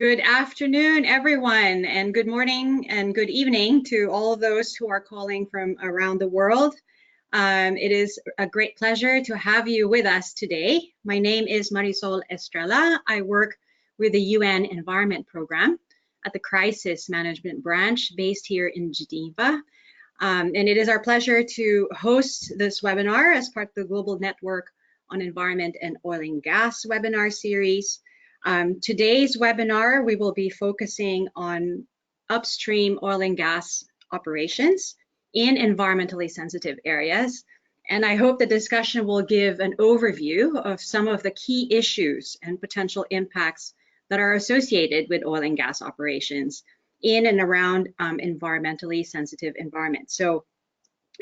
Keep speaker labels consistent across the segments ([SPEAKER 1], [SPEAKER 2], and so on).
[SPEAKER 1] Good afternoon, everyone, and good morning and good evening to all of those who are calling from around the world. It is a great pleasure to have you with us today. My name is Marisol Estrella. I work with the UN Environment Program at the Crisis Management Branch based here in Geneva. And it is our pleasure to host this webinar as part of the Global Network on Environment and Oil and Gas webinar series. Today's webinar, we will be focusing on upstream oil and gas operations in environmentally sensitive areas. And I hope the discussion will give an overview of some of the key issues and potential impacts that are associated with oil and gas operations in and around environmentally sensitive environments. So,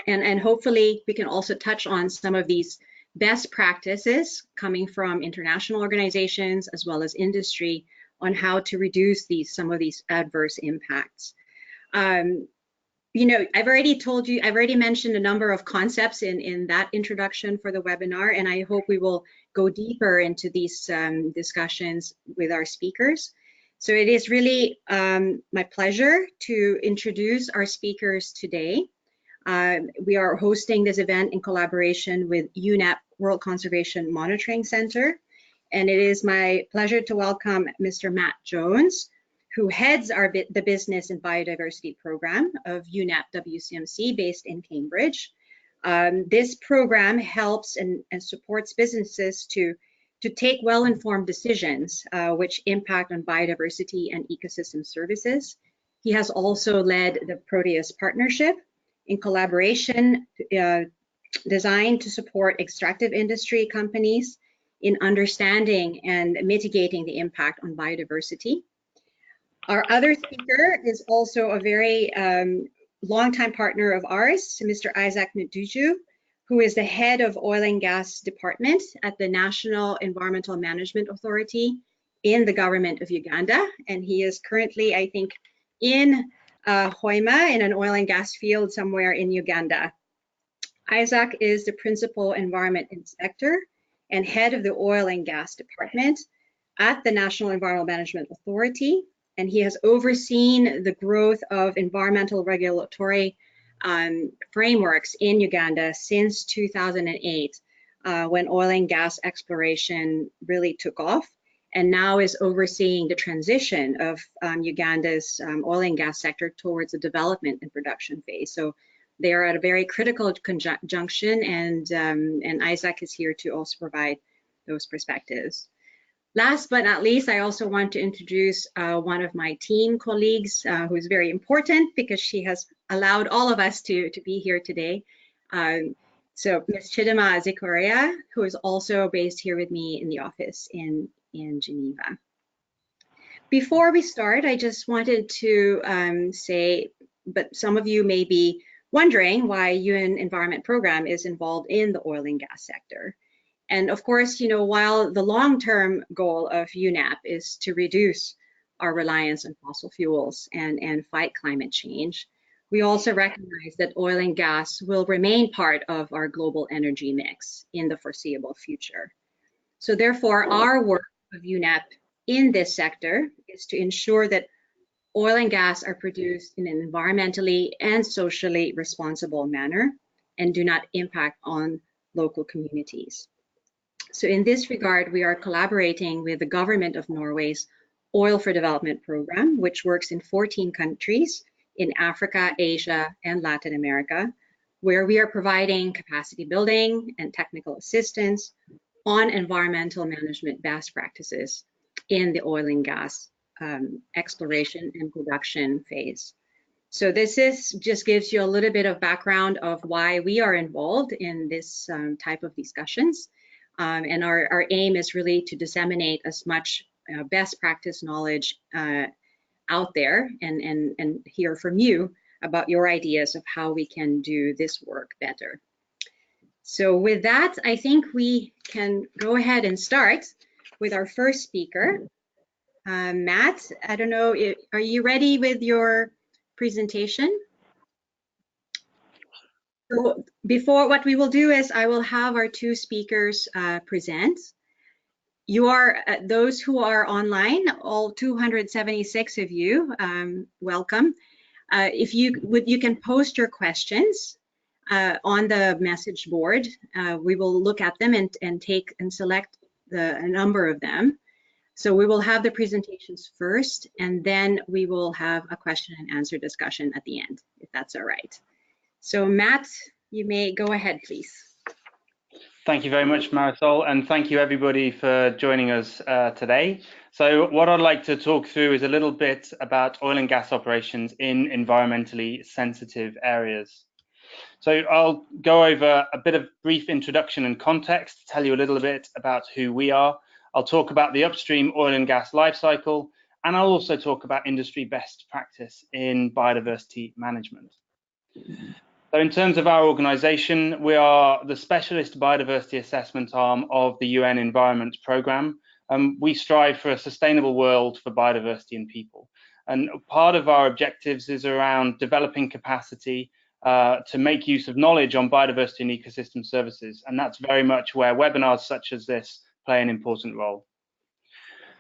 [SPEAKER 1] and hopefully we can also touch on some of these best practices coming from international organizations as well as industry on how to reduce some of these adverse impacts. You know, I've already mentioned a number of concepts in that introduction for the webinar, and I hope we will go deeper into these discussions with our speakers. So it is really my pleasure to introduce our speakers today. We are hosting this event in collaboration with UNEP World Conservation Monitoring Center. And it is my pleasure to welcome Mr. Matt Jones, who heads the Business and Biodiversity Program of UNEP WCMC based in Cambridge. This program helps and supports businesses to take well-informed decisions which impact on biodiversity and ecosystem services. He has also led the Proteus Partnership in collaboration designed to support extractive industry companies in understanding and mitigating the impact on biodiversity. Our other speaker is also a very longtime partner of ours, Mr. Isaac Nduju, who is the head of Oil and Gas Department at the National Environmental Management Authority in the government of Uganda. And he is currently, I think, in Hoima in an oil and gas field somewhere in Uganda. Isaac is the principal environment inspector and head of the Oil and Gas Department at the National Environmental Management Authority, and he has overseen the growth of environmental regulatory frameworks in Uganda since 2008, when oil and gas exploration really took off, and now is overseeing the transition of Uganda's oil and gas sector towards the development and production phase. So they are at a very critical junction, and Isaac is here to also provide those perspectives. Last but not least, I also want to introduce one of my team colleagues who is very important because she has allowed all of us to be here today. So Ms. Chidima Zikoria, who is also based here with me in the office in Geneva. Before we start, I just wanted to say, but some of you may be wondering why UN Environment Program is involved in the oil and gas sector. And of course, you know, while the long-term goal of UNEP is to reduce our reliance on fossil fuels and fight climate change, we also recognize that oil and gas will remain part of our global energy mix in the foreseeable future. So therefore, our work of UNEP in this sector is to ensure that oil and gas are produced in an environmentally and socially responsible manner and do not impact on local communities. So in this regard, we are collaborating with the government of Norway's Oil for Development program, which works in 14 countries in Africa, Asia, and Latin America, where we are providing capacity building and technical assistance on environmental management best practices in the oil and gas exploration and production phase. So this just gives you a little bit of background of why we are involved in this type of discussions. And our aim is really to disseminate as much best practice knowledge out there and hear from you about your ideas of how we can do this work better. So with that, I think we can go ahead and start with our first speaker. Matt, I don't know, are you ready with your presentation? So before, what we will do is I will have our two speakers present. You are, those who are online, all 276 of you, welcome. If you can post your questions on the message board. We will look at them and take and select a number of them. So we will have the presentations first, and then we will have a question and answer discussion at the end, if that's all right. So Matt, you may go ahead, please.
[SPEAKER 2] Thank you very much, Marisol, and thank you everybody for joining us today. So what I'd like to talk through is a little bit about oil and gas operations in environmentally sensitive areas. So I'll go over a bit of brief introduction and context, tell you a little bit about who we are. I'll talk about the upstream oil and gas life cycle, and I'll also talk about industry best practice in biodiversity management. So in terms of our organisation, we are the specialist biodiversity assessment arm of the UN Environment Programme. We strive for a sustainable world for biodiversity and people. And part of our objectives is around developing capacity to make use of knowledge on biodiversity and ecosystem services. And that's very much where webinars such as this play an important role.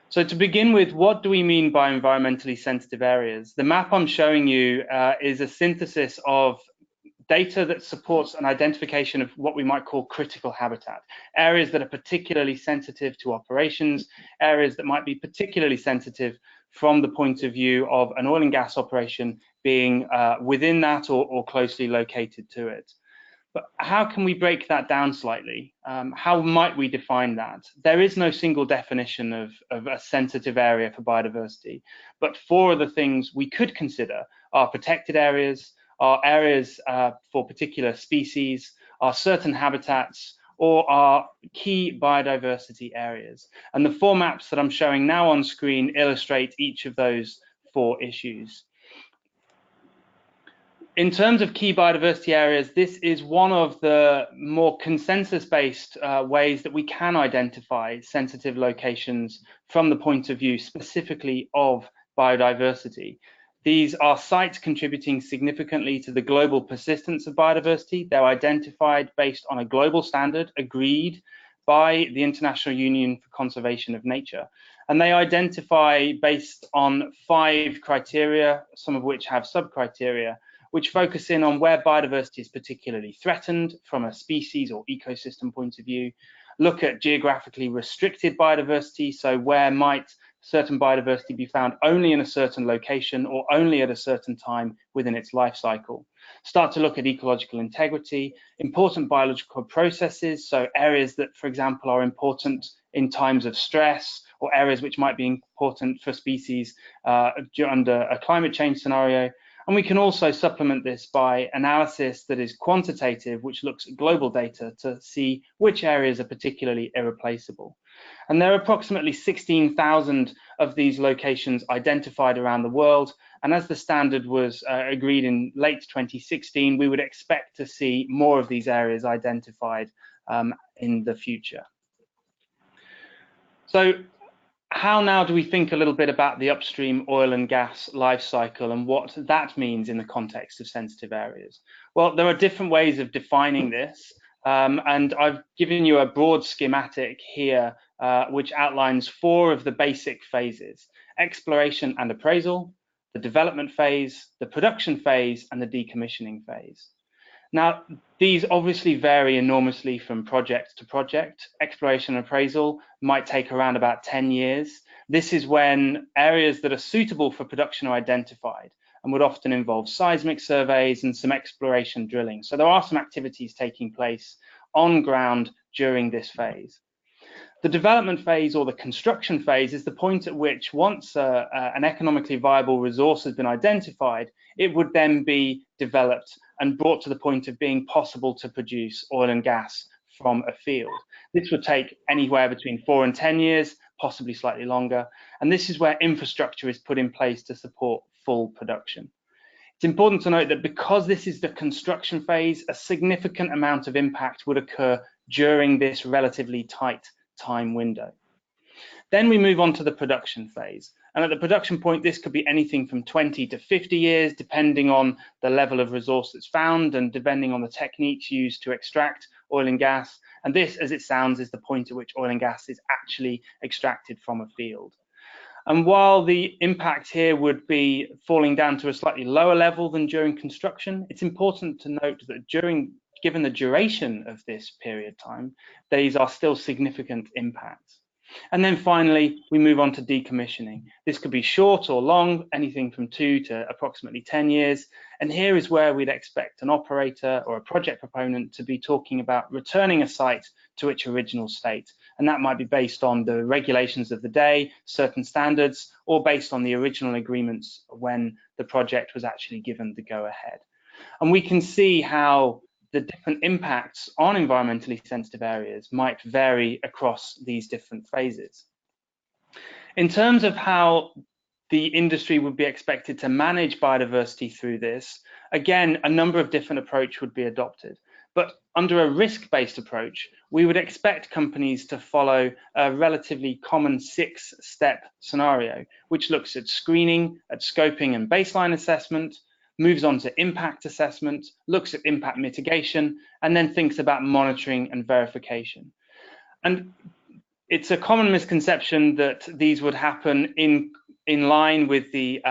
[SPEAKER 2] So to begin with, what do we mean by environmentally sensitive areas? The map I'm showing you is a synthesis of data that supports an identification of what we might call critical habitat, areas that are particularly sensitive to operations, areas that might be particularly sensitive from the point of view of an oil and gas operation being within that or closely located to it. But how can we break that down slightly? How might we define that? There is no single definition of a sensitive area for biodiversity, but four of the things we could consider are protected areas, are areas for particular species, are certain habitats, or are key biodiversity areas. And the four maps that I'm showing now on screen illustrate each of those four issues. In terms of key biodiversity areas, this is one of the more consensus-based ways that we can identify sensitive locations from the point of view specifically of biodiversity. These are sites contributing significantly to the global persistence of biodiversity. They're identified based on a global standard agreed by the International Union for Conservation of Nature. And they identify based on 5 criteria, some of which have sub-criteria, which focus in on where biodiversity is particularly threatened from a species or ecosystem point of view, look at geographically restricted biodiversity, so where might certain biodiversity be found only in a certain location or only at a certain time within its life cycle. Start to look at ecological integrity, important biological processes, so areas that, for example, are important in times of stress, or areas which might be important for species under a climate change scenario. And we can also supplement this by analysis that is quantitative, which looks at global data to see which areas are particularly irreplaceable. And there are approximately 16,000 of these locations identified around the world. And as the standard was agreed in late 2016, we would expect to see more of these areas identified in the future. So how now do we think a little bit about the upstream oil and gas life cycle and what that means in the context of sensitive areas? Well, there are different ways of defining this, and I've given you a broad schematic here which outlines 4 of the basic phases: exploration and appraisal, the development phase, the production phase, and the decommissioning phase. Now, these obviously vary enormously from project to project. Exploration and appraisal might take around about 10 years. This is when areas that are suitable for production are identified and would often involve seismic surveys and some exploration drilling. So there are some activities taking place on ground during this phase. The development phase or the construction phase is the point at which once an economically viable resource has been identified, it would then be developed and brought to the point of being possible to produce oil and gas from a field. This would take anywhere between 4 and 10 years, possibly slightly longer. And this is where infrastructure is put in place to support full production. It's important to note that because this is the construction phase, a significant amount of impact would occur during this relatively tight time window. Then we move on to the production phase. And at the production point, this could be anything from 20 to 50 years, depending on the level of resource that's found and depending on the techniques used to extract oil and gas. And this, as it sounds, is the point at which oil and gas is actually extracted from a field. And while the impact here would be falling down to a slightly lower level than during construction, it's important to note that given the duration of this period of time, these are still significant impacts. And then finally, we move on to decommissioning. This could be short or long, anything from 2 to approximately 10 years. And here is where we'd expect an operator or a project proponent to be talking about returning a site to its original state. And that might be based on the regulations of the day, certain standards, or based on the original agreements when the project was actually given the go-ahead. And we can see how the different impacts on environmentally sensitive areas might vary across these different phases. In terms of how the industry would be expected to manage biodiversity through this, again, a number of different approaches would be adopted. But under a risk-based approach, we would expect companies to follow a relatively common 6-step scenario, which looks at screening, at scoping and baseline assessment, moves on to impact assessment, looks at impact mitigation, and then thinks about monitoring and verification. And it's a common misconception that these would happen in line with the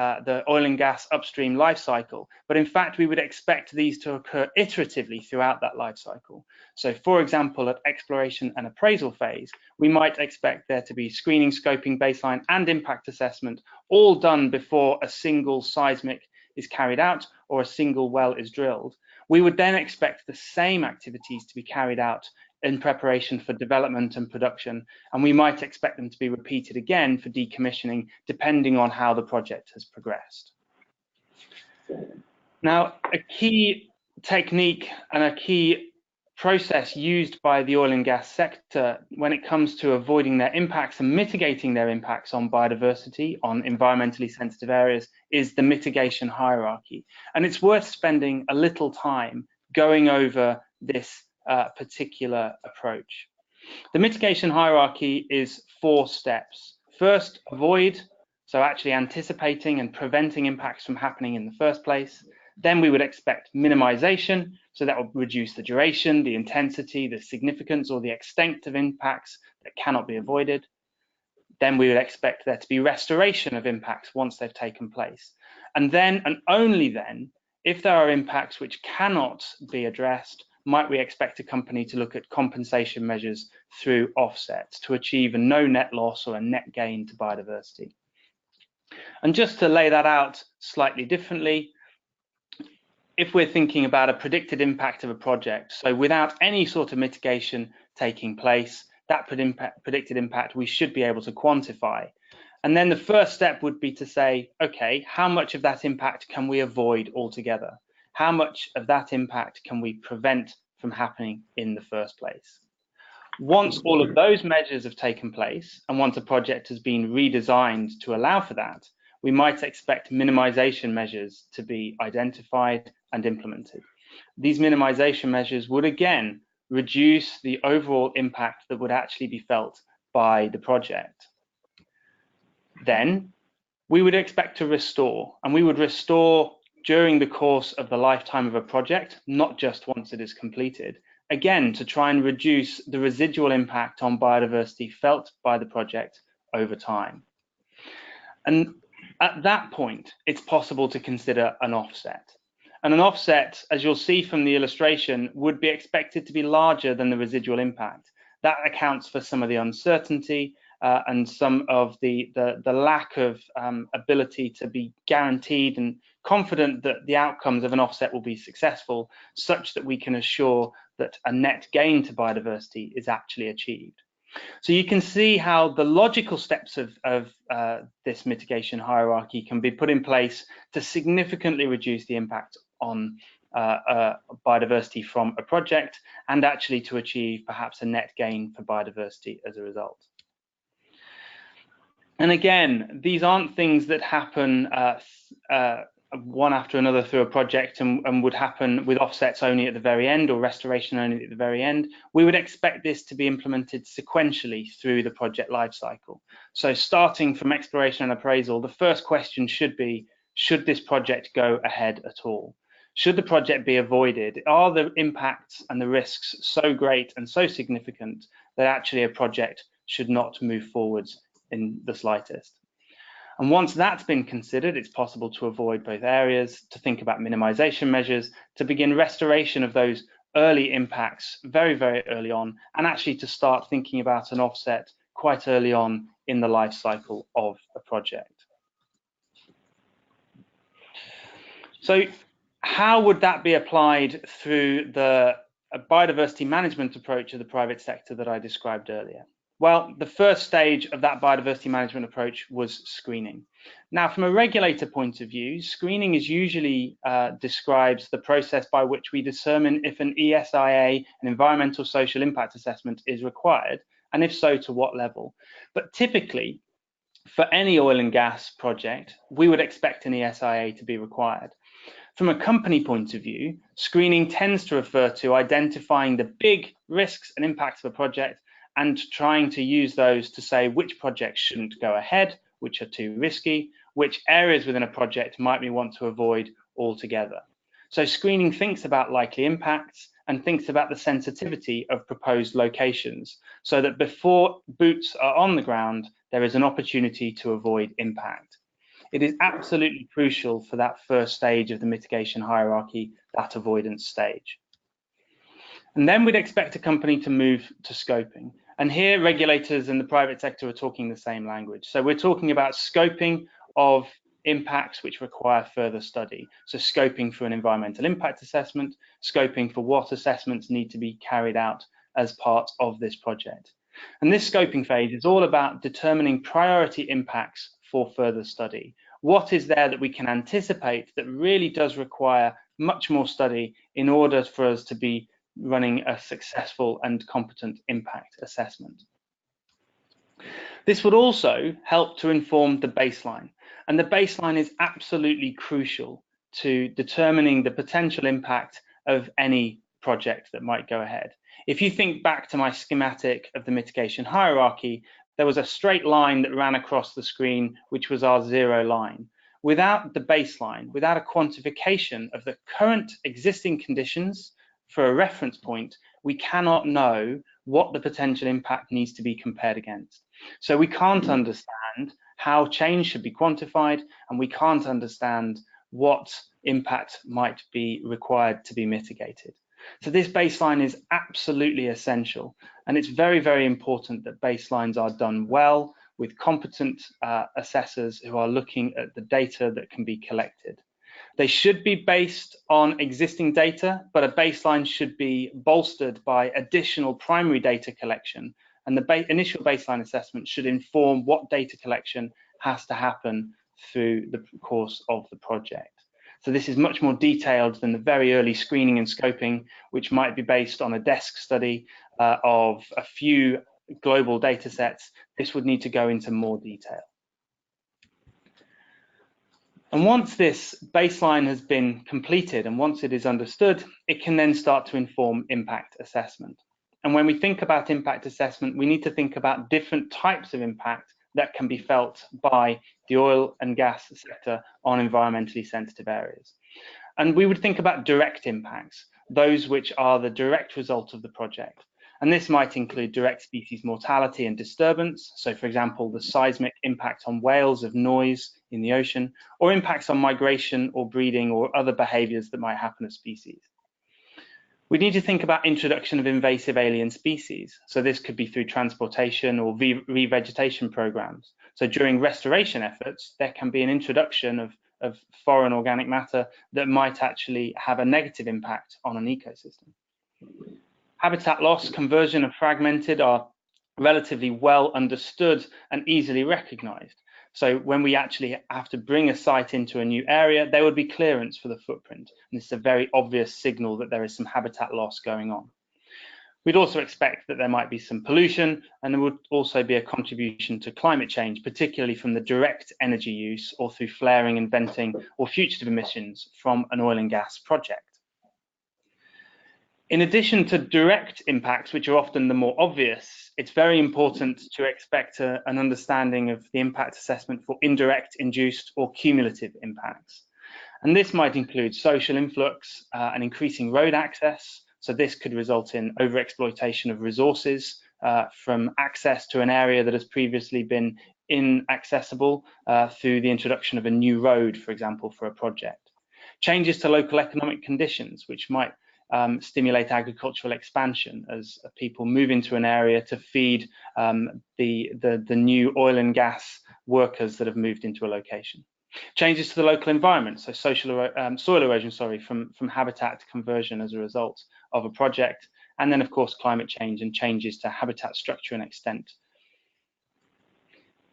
[SPEAKER 2] oil and gas upstream life cycle, but in fact we would expect these to occur iteratively throughout that life cycle. So for example, at exploration and appraisal phase, we might expect there to be screening, scoping, baseline and impact assessment all done before a single seismic is carried out or a single well is drilled. We would then expect the same activities to be carried out in preparation for development and production, and we might expect them to be repeated again for decommissioning, depending on how the project has progressed. Now, a key technique and a key process used by the oil and gas sector when it comes to avoiding their impacts and mitigating their impacts on biodiversity, on environmentally sensitive areas, is the mitigation hierarchy. And it's worth spending a little time going over this particular approach. The mitigation hierarchy is 4 steps. First, avoid, so actually anticipating and preventing impacts from happening in the first place. Then we would expect minimization, so that will reduce the duration, the intensity, the significance, or the extent of impacts that cannot be avoided. Then we would expect there to be restoration of impacts once they've taken place. And then, and only then, if there are impacts which cannot be addressed, might we expect a company to look at compensation measures through offsets to achieve a no net loss or a net gain to biodiversity. And just to lay that out slightly differently, if we're thinking about a predicted impact of a project, so without any sort of mitigation taking place, that predicted impact we should be able to quantify. And then the first step would be to say, okay, how much of that impact can we avoid altogether? How much of that impact can we prevent from happening in the first place? Once all of those measures have taken place, and once a project has been redesigned to allow for that, we might expect minimization measures to be identified and implemented. These minimization measures would again reduce the overall impact that would actually be felt by the project. Then we would expect to restore, and we would restore during the course of the lifetime of a project, not just once it is completed, again to try and reduce the residual impact on biodiversity felt by the project over time. And at that point, it's possible to consider an offset. And an offset, as you'll see from the illustration, would be expected to be larger than the residual impact. That accounts for some of the uncertainty and some of the lack of ability to be guaranteed and confident that the outcomes of an offset will be successful, such that we can assure that a net gain to biodiversity is actually achieved. So you can see how the logical steps of this mitigation hierarchy can be put in place to significantly reduce the impact on biodiversity from a project, and actually to achieve perhaps a net gain for biodiversity as a result. And again, these aren't things that happen one after another through a project and would happen with offsets only at the very end or restoration only at the very end. We would expect this to be implemented sequentially through the project lifecycle. So starting from exploration and appraisal, the first question should be, should this project go ahead at all? Should the project be avoided? Are the impacts and the risks so great and so significant that actually a project should not move forwards in the slightest? And once that's been considered, it's possible to avoid both areas, to think about minimization measures, to begin restoration of those early impacts very, very early on, and actually to start thinking about an offset quite early on in the life cycle of a project. So how would that be applied through the biodiversity management approach of the private sector that I described earlier? Well, the first stage of that biodiversity management approach was screening. Now, from a regulator point of view, screening is usually describes the process by which we determine if an ESIA, an environmental social impact assessment, is required, and if so, to what level. But typically, for any oil and gas project, we would expect an ESIA to be required. From a company point of view, screening tends to refer to identifying the big risks and impacts of a project and trying to use those to say which projects shouldn't go ahead, which are too risky, which areas within a project might we want to avoid altogether. So screening thinks about likely impacts and thinks about the sensitivity of proposed locations so that before boots are on the ground, there is an opportunity to avoid impact. It is absolutely crucial for that first stage of the mitigation hierarchy, that avoidance stage. And then we'd expect a company to move to scoping. And here regulators and the private sector are talking the same language. So we're talking about scoping of impacts which require further study. So scoping for an environmental impact assessment, scoping for what assessments need to be carried out as part of this project. And this scoping phase is all about determining priority impacts for further study. What is there that we can anticipate that really does require much more study in order for us to be running a successful and competent impact assessment? This would also help to inform the baseline, and the baseline is absolutely crucial to determining the potential impact of any project that might go ahead. If you think back to my schematic of the mitigation hierarchy, there was a straight line that ran across the screen, which was our zero line. Without the baseline, without a quantification of the current existing conditions for a reference point, we cannot know what the potential impact needs to be compared against. So we can't understand how change should be quantified, and we can't understand what impact might be required to be mitigated. So this baseline is absolutely essential, and it's very, very important that baselines are done well with competent assessors who are looking at the data that can be collected. They should be based on existing data, but a baseline should be bolstered by additional primary data collection, and the initial baseline assessment should inform what data collection has to happen through the course of the project. So this is much more detailed than the very early screening and scoping, which might be based on a desk study of a few global data sets. This would need to go into more detail. And once this baseline has been completed and once it is understood, it can then start to inform impact assessment. And when we think about impact assessment, we need to think about different types of impact that can be felt by the oil and gas sector on environmentally sensitive areas. And we would think about direct impacts, those which are the direct result of the project. And this might include direct species mortality and disturbance. So for example, the seismic impact on whales of noise in the ocean, or impacts on migration or breeding or other behaviors that might happen of species. We need to think about introduction of invasive alien species. So this could be through transportation or revegetation programs. So during restoration efforts, there can be an introduction of foreign organic matter that might actually have a negative impact on an ecosystem. Habitat loss, conversion, and fragmented are relatively well understood and easily recognized. So when we actually have to bring a site into a new area, there would be clearance for the footprint. And this is a very obvious signal that there is some habitat loss going on. We'd also expect that there might be some pollution, and there would also be a contribution to climate change, particularly from the direct energy use or through flaring and venting or fugitive emissions from an oil and gas project. In addition to direct impacts, which are often the more obvious, it's very important to expect an understanding of the impact assessment for indirect, induced, or cumulative impacts. And this might include social influx and increasing road access. So this could result in overexploitation of resources from access to an area that has previously been inaccessible through the introduction of a new road, for example, for a project. Changes to local economic conditions, which might stimulate agricultural expansion as people move into an area to feed the new oil and gas workers that have moved into a location. Changes to the local environment, so soil erosion, from habitat conversion as a result of a project, and then of course climate change and changes to habitat structure and extent.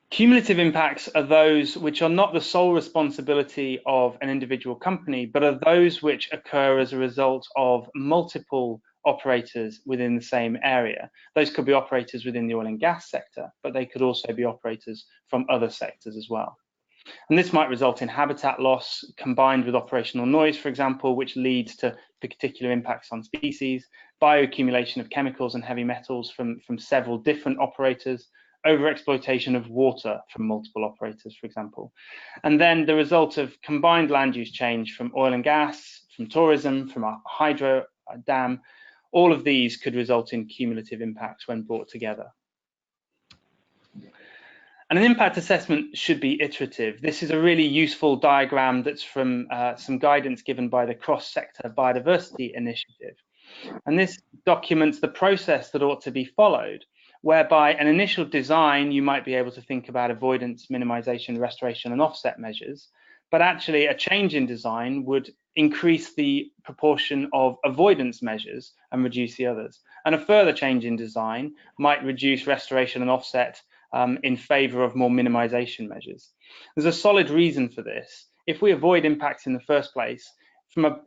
[SPEAKER 2] Cumulative impacts are those which are not the sole responsibility of an individual company, but are those which occur as a result of multiple operators within the same area. Those could be operators within the oil and gas sector, but they could also be operators from other sectors as well. And this might result in habitat loss combined with operational noise, for example, which leads to particular impacts on species, bioaccumulation of chemicals and heavy metals from several different operators, overexploitation of water from multiple operators, for example. And then the result of combined land use change from oil and gas, from tourism, from a hydro dam, all of these could result in cumulative impacts when brought together. And an impact assessment should be iterative. This is a really useful diagram that's from some guidance given by the Cross-Sector Biodiversity Initiative. And this documents the process that ought to be followed, whereby an initial design, you might be able to think about avoidance, minimization, restoration, and offset measures. But actually, a change in design would increase the proportion of avoidance measures and reduce the others. And a further change in design might reduce restoration and offset in favor of more minimization measures. There's a solid reason for this. If we avoid impacts in the first place, from a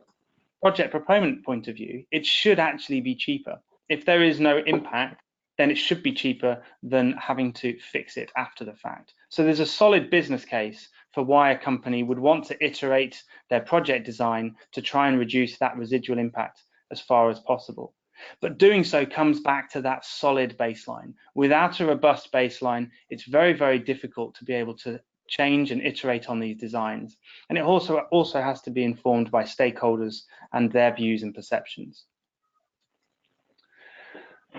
[SPEAKER 2] project proponent point of view, it should actually be cheaper. If there is no impact, then it should be cheaper than having to fix it after the fact. So there's a solid business case for why a company would want to iterate their project design to try and reduce that residual impact as far as possible. But doing so comes back to that solid baseline. Without a robust baseline, it's very, very difficult to be able to change and iterate on these designs. And it also has to be informed by stakeholders and their views and perceptions.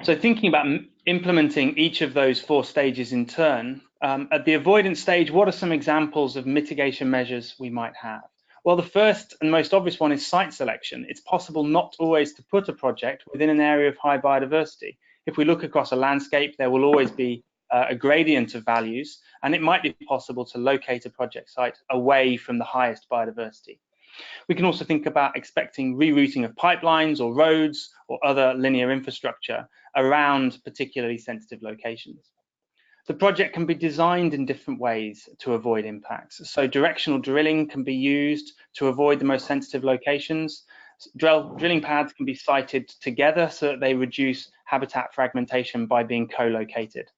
[SPEAKER 2] So thinking about implementing each of those 4 stages in turn, at the avoidance stage, what are some examples of mitigation measures we might have? Well, the first and most obvious one is site selection. It's possible not always to put a project within an area of high biodiversity. If we look across a landscape, there will always be a gradient of values, and it might be possible to locate a project site away from the highest biodiversity. We can also think about expecting rerouting of pipelines or roads or other linear infrastructure around particularly sensitive locations. The project can be designed in different ways to avoid impacts. So directional drilling can be used to avoid the most sensitive locations. Drilling pads can be sited together so that they reduce habitat fragmentation by being co-located.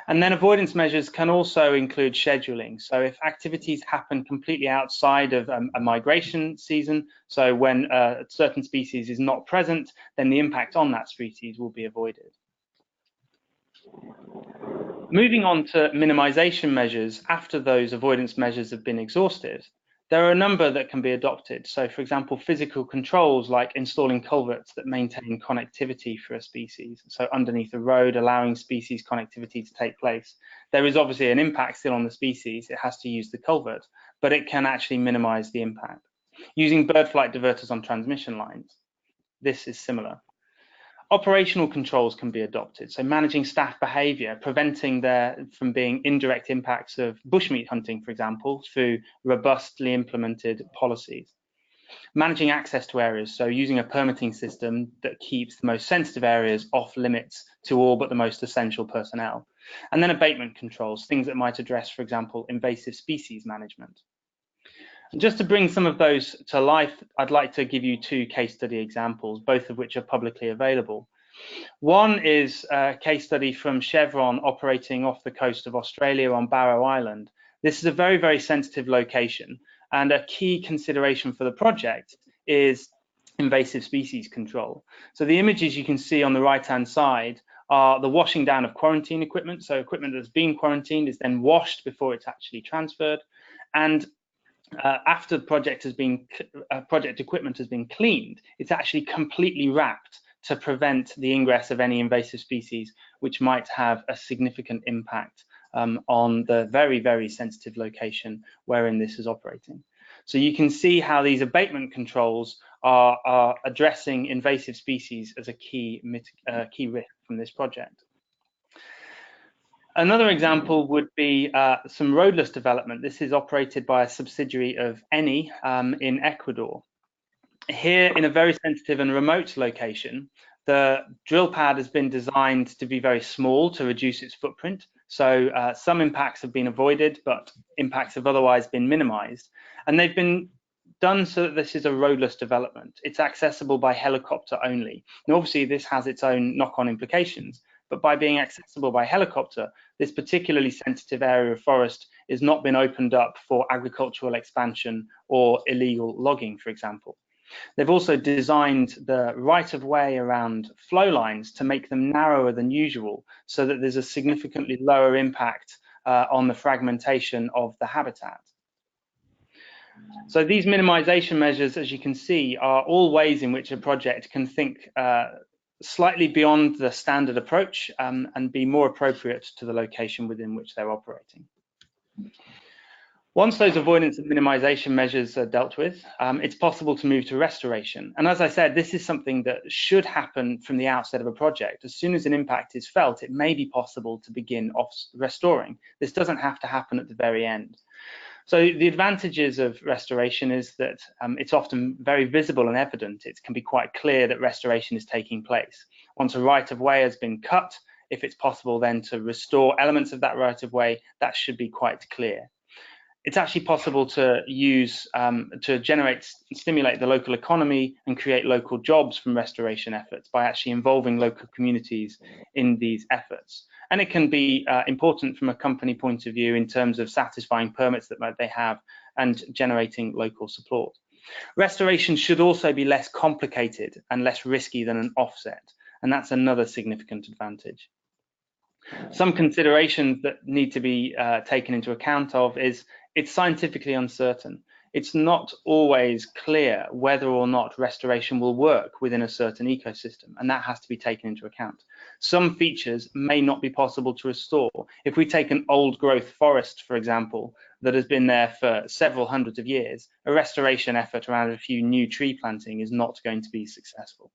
[SPEAKER 2] And then avoidance measures can also include scheduling. So if activities happen completely outside of a migration season, so when a certain species is not present, then the impact on that species will be avoided. Moving on to minimization measures, after those avoidance measures have been exhausted, there are a number that can be adopted. So for example, physical controls like installing culverts that maintain connectivity for a species. So underneath a road, allowing species connectivity to take place. There is obviously an impact still on the species. It has to use the culvert, but it can actually minimize the impact. Using bird flight diverters on transmission lines. This is similar. Operational controls can be adopted, so managing staff behaviour, preventing there from being indirect impacts of bushmeat hunting, for example, through robustly implemented policies. Managing access to areas, so using a permitting system that keeps the most sensitive areas off limits to all but the most essential personnel. And then abatement controls, things that might address, for example, invasive species management. Just to bring some of those to life, I'd like to give you 2 case study examples, both of which are publicly available. One is a case study from Chevron operating off the coast of Australia on Barrow Island. This is a very, very sensitive location, and a key consideration for the project is invasive species control. So the images you can see on the right-hand side are the washing down of quarantine equipment. So equipment that's been quarantined is then washed before it's actually transferred. And after the project equipment has been cleaned, it's actually completely wrapped to prevent the ingress of any invasive species, which might have a significant impact on the very, very sensitive location wherein this is operating. So you can see how these abatement controls are addressing invasive species as a key risk from this project. Another example would be some roadless development. This is operated by a subsidiary of Eni in Ecuador. Here, in a very sensitive and remote location, the drill pad has been designed to be very small to reduce its footprint. So some impacts have been avoided, but impacts have otherwise been minimized. And they've been done so that this is a roadless development. It's accessible by helicopter only. And obviously, this has its own knock-on implications. But by being accessible by helicopter, this particularly sensitive area of forest is not been opened up for agricultural expansion or illegal logging, for example. They've also designed the right-of-way around flow lines to make them narrower than usual, so that there's a significantly lower impact on the fragmentation of the habitat. So these minimization measures, as you can see, are all ways in which a project can think slightly beyond the standard approach and be more appropriate to the location within which they're operating. Once those avoidance and minimization measures are dealt with, it's possible to move to restoration. And as I said, this is something that should happen from the outset of a project. As soon as an impact is felt, it may be possible to begin restoring. This doesn't have to happen at the very end. So the advantages of restoration is that it's often very visible and evident. It can be quite clear that restoration is taking place. Once a right-of-way has been cut, if it's possible then to restore elements of that right-of-way, that should be quite clear. It's actually possible to use, to stimulate the local economy and create local jobs from restoration efforts by actually involving local communities in these efforts. And it can be important from a company point of view in terms of satisfying permits that they have and generating local support. Restoration should also be less complicated and less risky than an offset, and that's another significant advantage. Some considerations that need to be taken into account of is it's scientifically uncertain. It's not always clear whether or not restoration will work within a certain ecosystem, and that has to be taken into account. Some features may not be possible to restore. If we take an old growth forest, for example, that has been there for several hundreds of years, a restoration effort around a few new tree planting is not going to be successful.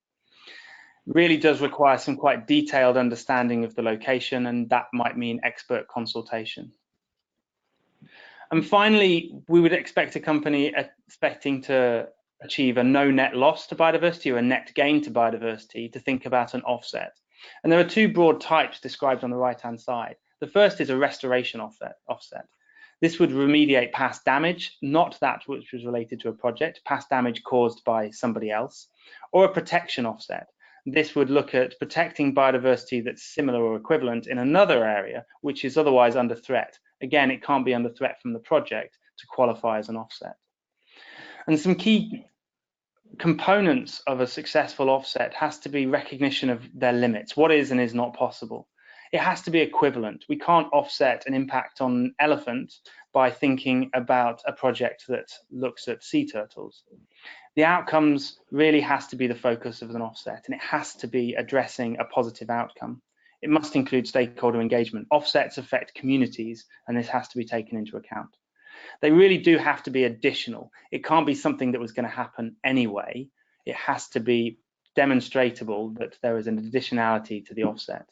[SPEAKER 2] It really does require some quite detailed understanding of the location, and that might mean expert consultation. And finally, we would expect a company expecting to achieve a no net loss to biodiversity or a net gain to biodiversity to think about an offset. And there are two broad types described on the right-hand side. The first is a restoration offset. This would remediate past damage, not that which was related to a project, past damage caused by somebody else, or a protection offset. This would look at protecting biodiversity that's similar or equivalent in another area, which is otherwise under threat. Again, it can't be under threat from the project to qualify as an offset. And some key components of a successful offset has to be recognition of their limits. What is and is not possible? It has to be equivalent. We can't offset an impact on an elephant by thinking about a project that looks at sea turtles. The outcomes really has to be the focus of an offset, and it has to be addressing a positive outcome. It must include stakeholder engagement. Offsets affect communities, and this has to be taken into account. They really do have to be additional. It can't be something that was going to happen anyway. It has to be demonstrable that there is an additionality to the offset.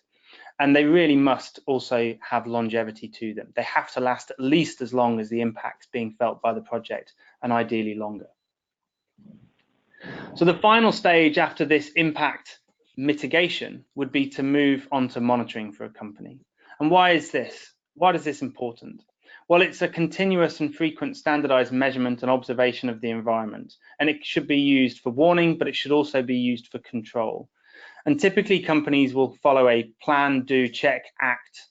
[SPEAKER 2] And they really must also have longevity to them. They have to last at least as long as the impact being felt by the project, and ideally longer. So the final stage after this impact mitigation would be to move on to monitoring for a company. And why is this? Why is this important? Well, it's a continuous and frequent standardized measurement and observation of the environment, and it should be used for warning, but it should also be used for control. And typically companies will follow a plan, do, check, act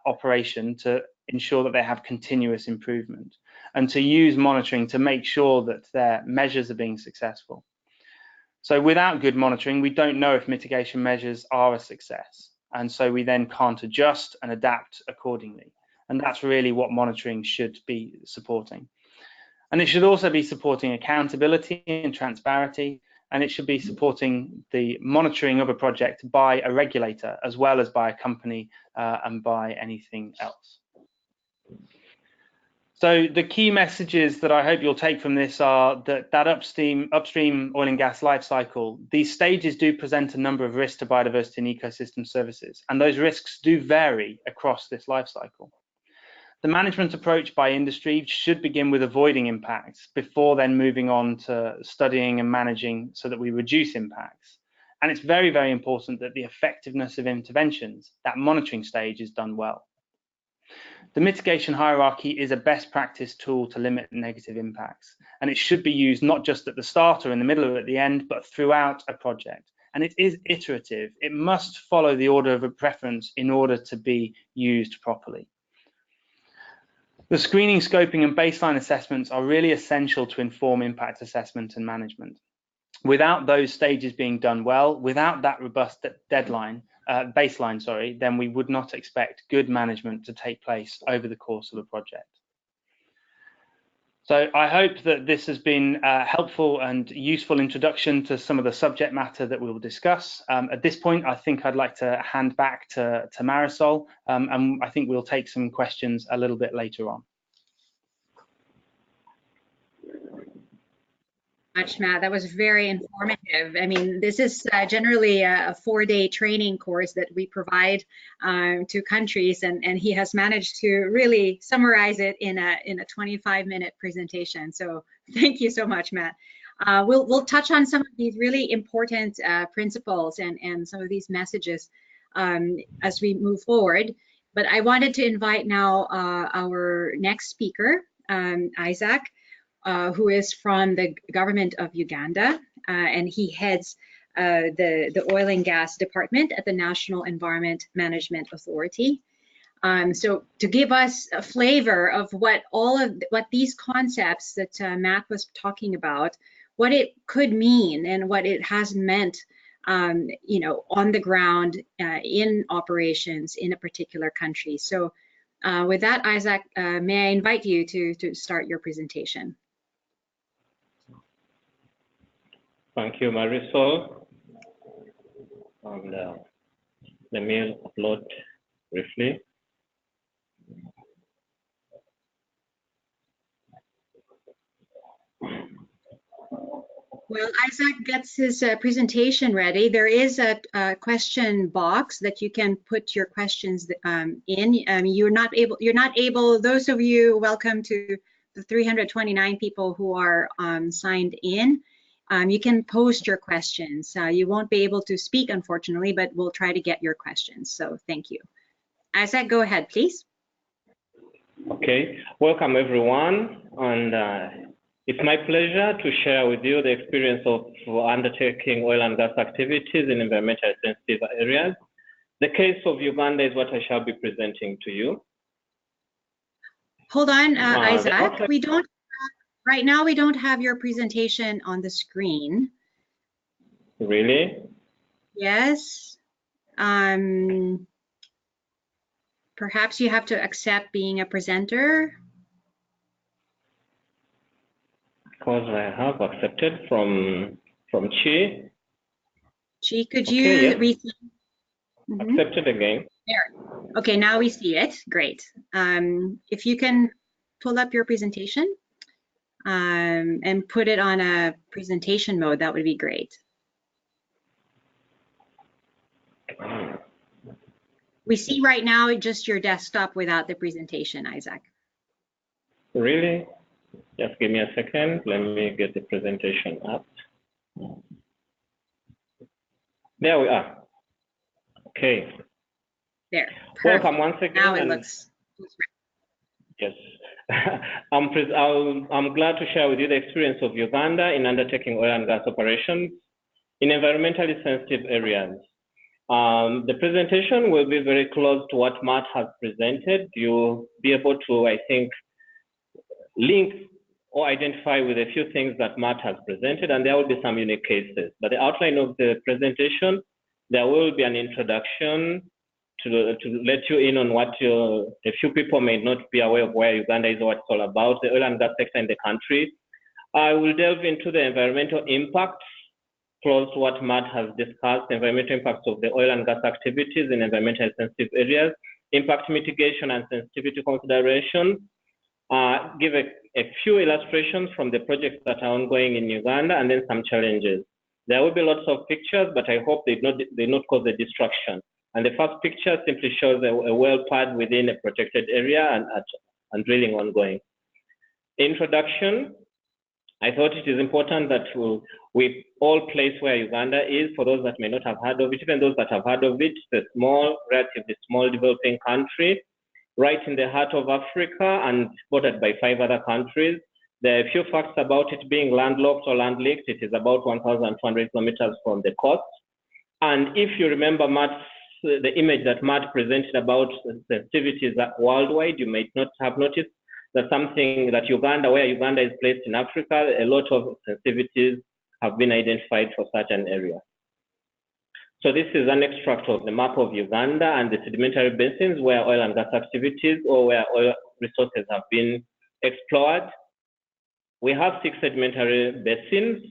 [SPEAKER 2] operation to ensure that they have continuous improvement, and to use monitoring to make sure that their measures are being successful. So without good monitoring, we don't know if mitigation measures are a success. And so we then can't adjust and adapt accordingly. And that's really what monitoring should be supporting. And it should also be supporting accountability and transparency, and it should be supporting the monitoring of a project by a regulator as well as by a company and by anything else. So the key messages that I hope you'll take from this are that upstream oil and gas life cycle, these stages do present a number of risks to biodiversity and ecosystem services, and those risks do vary across this life cycle. The management approach by industry should begin with avoiding impacts before then moving on to studying and managing so that we reduce impacts. And it's very, very important that the effectiveness of interventions, that monitoring stage, is done well. The mitigation hierarchy is a best practice tool to limit negative impacts, and it should be used not just at the start or in the middle or at the end, but throughout a project. And it is iterative. It must follow the order of a preference in order to be used properly. The screening, scoping, and baseline assessments are really essential to inform impact assessment and management. Without those stages being done well, without that robust baseline, then we would not expect good management to take place over the course of a project. So I hope that this has been a helpful and useful introduction to some of the subject matter that we will discuss. At this point, I think I'd like to hand back to Marisol, and I think we'll take some questions a little bit later on.
[SPEAKER 1] Much, Matt. That was very informative. I mean, this is generally a 4-day training course that we provide to countries, and he has managed to really summarize it in a 25-minute presentation. So thank you so much, Matt. We'll touch on some of these really important principles and some of these messages as we move forward. But I wanted to invite now our next speaker, Isaac, who is from the government of Uganda, and he heads the oil and gas department at the National Environment Management Authority. So to give us a flavor of what these concepts that Matt was talking about, what it could mean and what it has meant, you know, on the ground in operations in a particular country. So with that, Isaac, may I invite you to start your presentation?
[SPEAKER 3] Thank you, Marisol. And let me upload briefly.
[SPEAKER 1] Well, Isaac gets his presentation ready. There is a question box that you can put your questions in. You're not able. Those of you, welcome to the 329 people who are signed in. You can post your questions. You won't be able to speak, unfortunately, but we'll try to get your questions. So thank you. Isaac, go ahead, please.
[SPEAKER 3] Okay, welcome everyone. And it's my pleasure to share with you the experience of undertaking oil and gas activities in environmentally sensitive areas. The case of Uganda is what I shall be presenting to you.
[SPEAKER 1] Hold on, Isaac. We don't. Right now, we don't have your presentation on the screen.
[SPEAKER 3] Really?
[SPEAKER 1] Yes. Perhaps you have to accept being a presenter.
[SPEAKER 3] Because I have accepted from Chi.
[SPEAKER 1] Chi, could you read?
[SPEAKER 3] Accepted again.
[SPEAKER 1] There. Okay, now we see it. Great. If you can pull up your presentation. And put it on a presentation mode, that would be great. We see right now just your desktop without the presentation, Isaac.
[SPEAKER 3] Really? Just give me a second. Let me get the presentation up. There we are. Okay.
[SPEAKER 1] There. Perfect.
[SPEAKER 3] Welcome once again.
[SPEAKER 1] Now it looks right.
[SPEAKER 3] Yes. I'm glad to share with you the experience of Uganda in undertaking oil and gas operations in environmentally sensitive areas. The presentation will be very close to what Matt has presented. You'll be able to, I think, link or identify with a few things that Matt has presented, and there will be some unique cases. But the outline of the presentation, there will be an introduction let you in on what a few people may not be aware of where Uganda is or what it's all about, the oil and gas sector in the country. I will delve into the environmental impacts, close to what Matt has discussed, environmental impacts of the oil and gas activities in environmentally sensitive areas, impact mitigation and sensitivity considerations, give a few illustrations from the projects that are ongoing in Uganda, and then some challenges. There will be lots of pictures, but I hope they not cause a distraction. And the first picture simply shows a well pad within a protected area and drilling ongoing. Introduction. I thought it is important that we all place where Uganda is, for those that may not have heard of it, even those that have heard of it. It's a small, relatively small developing country, right in the heart of Africa and bordered by 5 other countries. There are a few facts about it being landlocked or land-linked. It is about 1,200 kilometers from the coast. And if you remember the image that Matt presented about sensitivities worldwide, you might not have noticed that something that Uganda, where Uganda is placed in Africa, a lot of sensitivities have been identified for such an area. So this is an extract of the map of Uganda and the sedimentary basins where oil and gas activities or where oil resources have been explored. We have 6 sedimentary basins.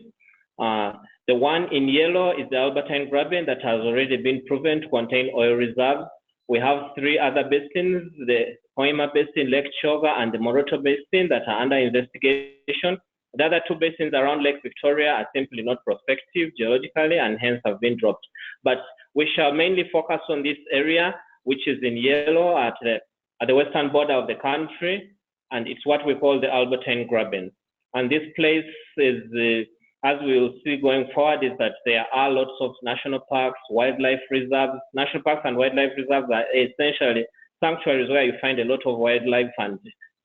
[SPEAKER 3] The one in yellow is the Albertine Graben that has already been proven to contain oil reserves. We have 3 other basins, the Hoima Basin, Lake Choga, and the Moroto Basin that are under investigation. The other 2 basins around Lake Victoria are simply not prospective geologically and hence have been dropped. But we shall mainly focus on this area, which is in yellow at the western border of the country, and it's what we call the Albertine Graben. And this place is, as we will see going forward, is that there are lots of national parks, wildlife reserves. National parks and wildlife reserves are essentially sanctuaries where you find a lot of wildlife and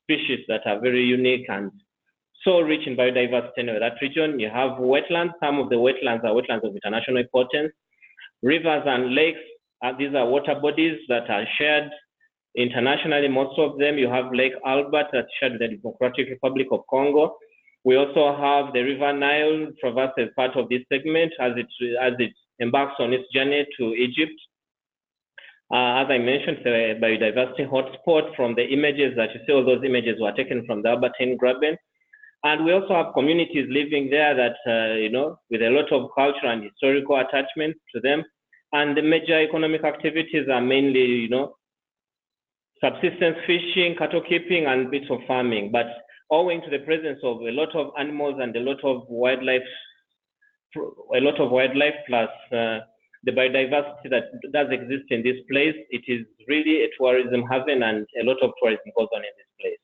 [SPEAKER 3] species that are very unique and so rich in biodiversity in that region. You have wetlands. Some of the wetlands are wetlands of international importance. Rivers and lakes, these are water bodies that are shared internationally, most of them. You have Lake Albert that's shared with the Democratic Republic of Congo. We also have the River Nile traverses part of this segment as it embarks on its journey to Egypt. As I mentioned, the biodiversity hotspot. From the images that you see, all those images were taken from the Albertine Graben. And we also have communities living there that, with a lot of cultural and historical attachments to them. And the major economic activities are mainly, subsistence fishing, cattle keeping, and bits of farming. But owing to the presence of a lot of animals and a lot of wildlife plus the biodiversity that does exist in this place, it is really a tourism haven and a lot of tourism goes on in this place.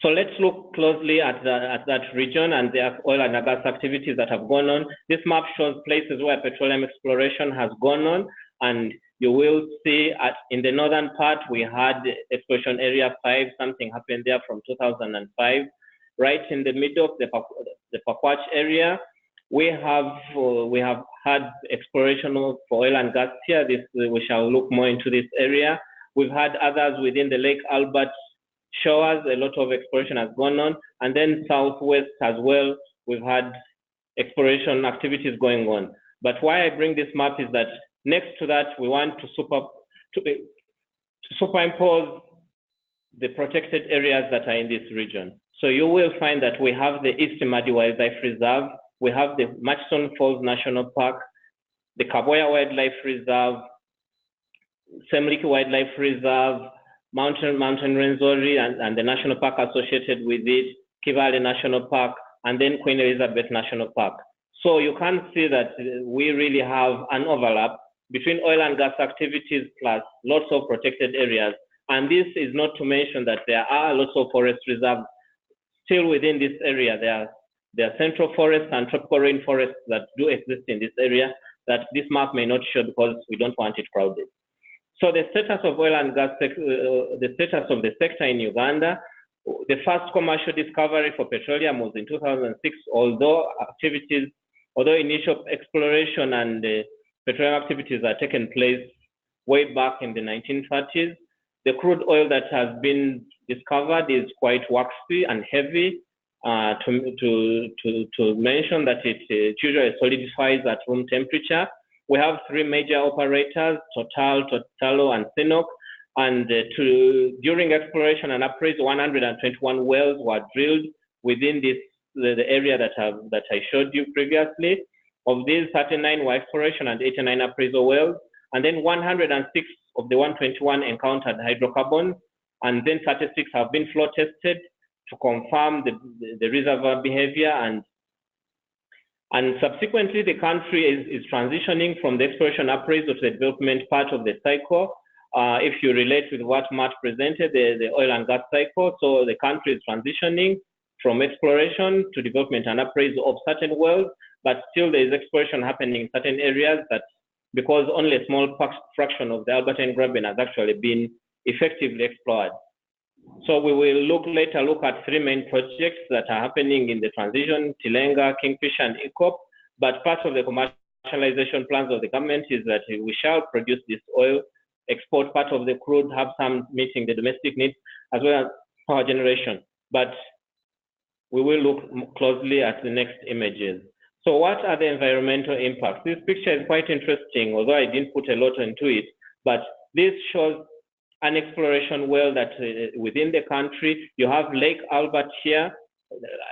[SPEAKER 3] So let's look closely at that region and the oil and gas activities that have gone on. This map shows places where petroleum exploration has gone on, and you will see in the northern part, we had exploration area 5, something happened there from 2005. Right in the middle of the Pakwach area, we have had exploration for oil and gas here. We shall look more into this area. We've had others within the Lake Albert shores. A lot of exploration has gone on. And then southwest as well, we've had exploration activities going on. But why I bring this map is that next to that, we want to superimpose the protected areas that are in this region. So you will find that we have the East Madi Wildlife Reserve, we have the Murchison Falls National Park, the Kaboya Wildlife Reserve, Semliki Wildlife Reserve, Mountain Rwenzori and the national park associated with it, Kivale National Park, and then Queen Elizabeth National Park. So you can see that we really have an overlap between oil and gas activities plus lots of protected areas. And this is not to mention that there are lots of forest reserves still within this area. There are central forests and tropical rainforests that do exist in this area that this map may not show because we don't want it crowded. So the status of oil and gas, the status of the sector in Uganda, the first commercial discovery for petroleum was in 2006, although initial exploration and petroleum activities are taken place way back in the 1930s. The crude oil that has been discovered is quite waxy and heavy. To mention that it usually solidifies at room temperature. We have three major operators, Total, Totalo, and Sinok. And during exploration and appraisal, 121 wells were drilled within the area that I showed you previously. Of these, 39 were exploration and 89 appraisal wells. And then 106 of the 121 encountered hydrocarbons. And then 36 have been flow tested to confirm the reservoir behavior. And subsequently, the country is transitioning from the exploration appraisal to the development part of the cycle. If you relate with what Matt presented, the oil and gas cycle, so the country is transitioning from exploration to development and appraisal of certain wells, but still there is exploration happening in certain areas that, because only a small fraction of the Albertine Graben has actually been effectively explored. So we will later look at three main projects that are happening in the transition, Tilenga, Kingfisher, and ECOP. But part of the commercialization plans of the government is that we shall produce this oil, export part of the crude, have some meeting the domestic needs, as well as power generation. But we will look closely at the next images. So what are the environmental impacts? This picture is quite interesting, although I didn't put a lot into it, but this shows an exploration well that within the country, you have Lake Albert here,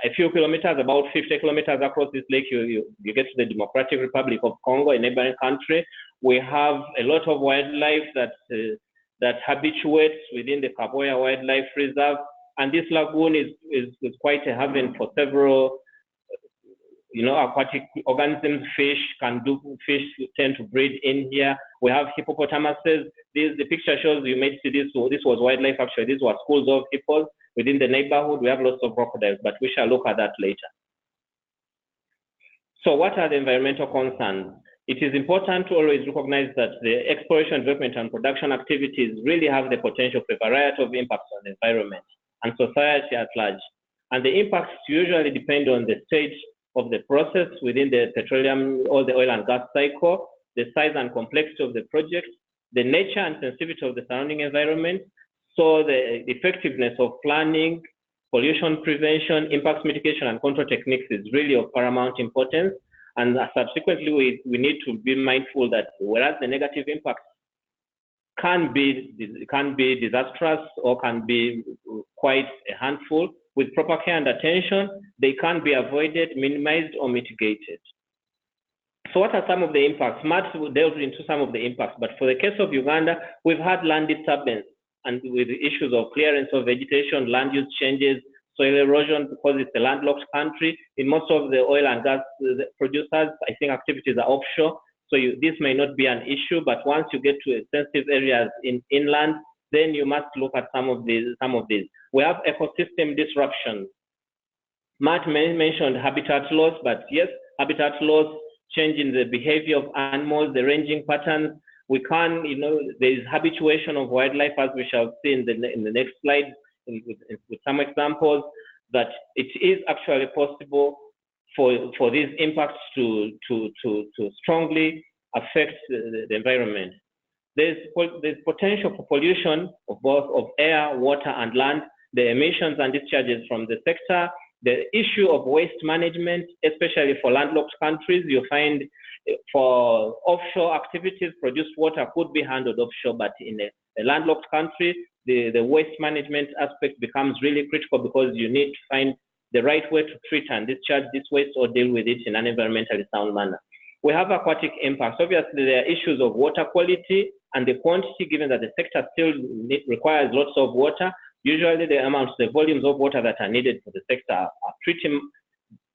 [SPEAKER 3] a few kilometers, about 50 kilometers across this lake, you get to the Democratic Republic of Congo, a neighboring country. We have a lot of wildlife that habituates within the Kaboya Wildlife Reserve. And this lagoon is quite a haven for several aquatic organisms. Fish tend to breed in here. We have hippopotamuses. The picture shows, you may see this was wildlife actually. These were schools of hippos within the neighborhood. We have lots of crocodiles, but we shall look at that later. So what are the environmental concerns? It is important to always recognize that the exploration, development, and production activities really have the potential for a variety of impacts on the environment and society at large. And the impacts usually depend on the stage of the process within the petroleum or the oil and gas cycle, the size and complexity of the project, the nature and sensitivity of the surrounding environment. So the effectiveness of planning, pollution prevention, impact mitigation, and control techniques is really of paramount importance. And subsequently, we need to be mindful that whereas the negative impacts can be disastrous or can be quite a handful, with proper care and attention, they can be avoided, minimized, or mitigated. So what are some of the impacts? Matt delved into some of the impacts, but for the case of Uganda, we've had land disturbance and with the issues of clearance of vegetation, land use changes, soil erosion, because it's a landlocked country. In most of the oil and gas producers, I think activities are offshore. So this may not be an issue, but once you get to sensitive areas inland, then you must look at some of these. We have ecosystem disruptions. Matt mentioned habitat loss, but yes, habitat loss, changing the behavior of animals, the ranging patterns. We can, there is habituation of wildlife, as we shall see in the next slide with some examples, that it is actually possible for these impacts to strongly affect the environment. There's potential for pollution of both air, water, and land, the emissions and discharges from the sector, the issue of waste management, especially for landlocked countries. You find for offshore activities, produced water could be handled offshore, but in a landlocked country, the waste management aspect becomes really critical because you need to find the right way to treat and discharge this waste or deal with it in an environmentally sound manner. We have aquatic impacts. Obviously, there are issues of water quality and the quantity, given that the sector still requires lots of water. Usually the volumes of water that are needed for the sector are pretty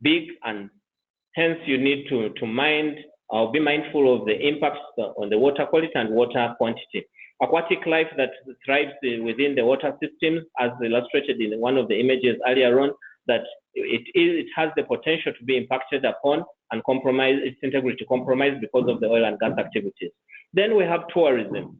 [SPEAKER 3] big, and hence you need to mind or be mindful of the impacts on the water quality and water quantity. Aquatic life that thrives within the water systems, as illustrated in one of the images earlier on, that it has the potential to be impacted upon and compromise its integrity compromised because of the oil and gas activities. Then we have tourism.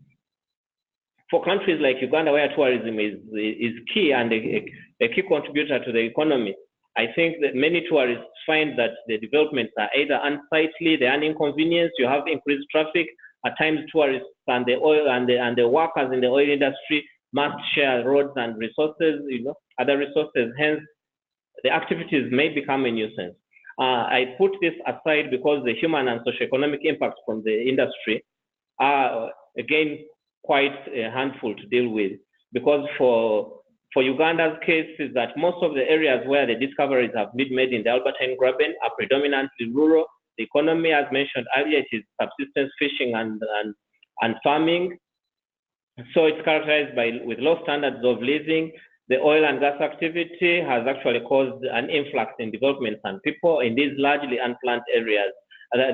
[SPEAKER 3] For countries like Uganda, where tourism is key and a key contributor to the economy, I think that many tourists find that the developments are either unsightly, they are an inconvenience, you have increased traffic. At times, tourists and the oil and the workers in the oil industry must share roads and resources, other resources. Hence, the activities may become a nuisance. I put this aside because the human and socioeconomic impacts from the industry are, again, quite a handful to deal with. Because for Uganda's case is that most of the areas where the discoveries have been made in the Albertine Graben are predominantly rural. The economy, as mentioned earlier, it is subsistence fishing and farming. So it's characterized with low standards of living. The oil and gas activity has actually caused an influx in developments and people in these largely unplanned areas.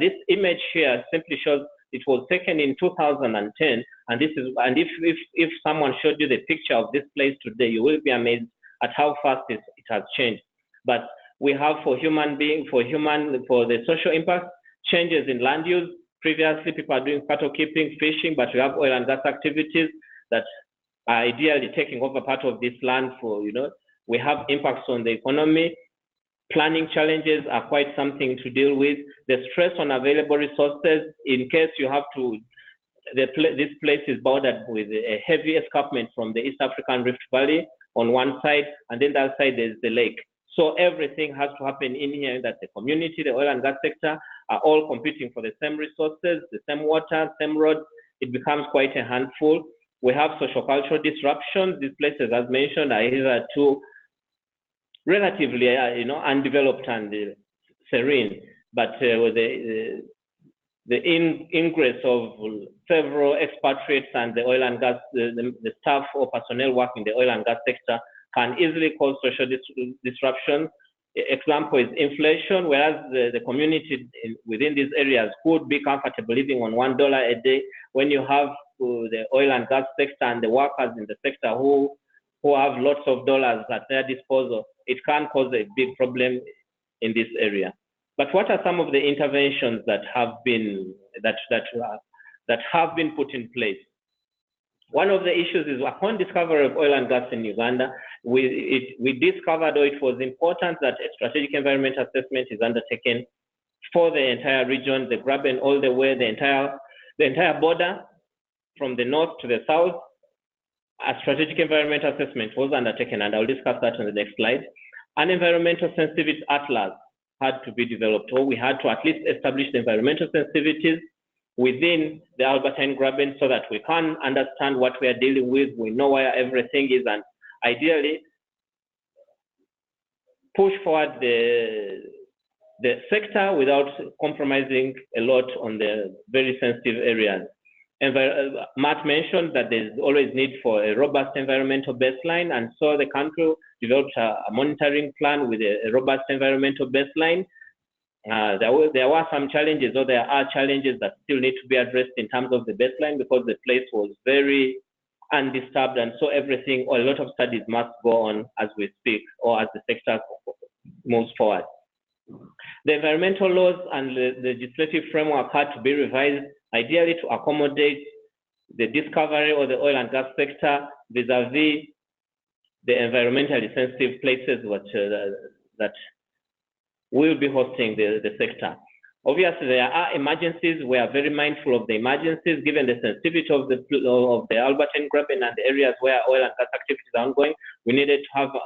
[SPEAKER 3] This image here simply shows it was taken in 2010, and if someone showed you the picture of this place today, you will be amazed at how fast it has changed. But we have for the social impact, changes in land use. Previously, people are doing cattle keeping, fishing, but we have oil and gas activities that are ideally taking over part of this land for, we have impacts on the economy. Planning challenges are quite something to deal with. The stress on available resources, in case you have to, this place is bordered with a heavy escarpment from the East African Rift Valley on one side, and then the other side there's the lake. So everything has to happen in here, that the community, the oil and gas sector are all competing for the same resources, the same water, same roads. It becomes quite a handful. We have social-cultural disruptions. These places, as mentioned, are either too relatively, undeveloped and serene, but the ingress of several expatriates and the oil and gas, the staff or personnel working in the oil and gas sector can easily cause social disruption. Example is inflation, whereas the community within these areas could be comfortable living on $1 a day. When you have the oil and gas sector and the workers in the sector who have lots of dollars at their disposal, it can cause a big problem in this area. But what are some of the interventions that have been put in place? One of the issues is upon discovery of oil and gas in Uganda, we discovered, or it was important, that a strategic environment assessment is undertaken for the entire region, the Graben all the way, the entire border from the north to the south. A strategic environment assessment was undertaken, and I'll discuss that on the next slide. An environmental sensitivity atlas had to be developed, or we had to at least establish the environmental sensitivities within the Albertine Graben so that we can understand what we are dealing with, we know where everything is, and ideally push forward the sector without compromising a lot on the very sensitive areas. Matt mentioned that there's always need for a robust environmental baseline, and so the country developed a monitoring plan with a robust environmental baseline. There were some challenges, or there are challenges that still need to be addressed in terms of the baseline, because the place was very undisturbed, and so everything, or a lot of studies must go on as we speak, or as the sector moves forward. The environmental laws and the legislative framework had to be revised, ideally to accommodate the discovery of the oil and gas sector vis-a-vis the environmentally sensitive places that will be hosting the sector. Obviously, there are emergencies. We are very mindful of the emergencies, given the sensitivity of the Albertine Graben and the areas where oil and gas activities are ongoing. We needed to have to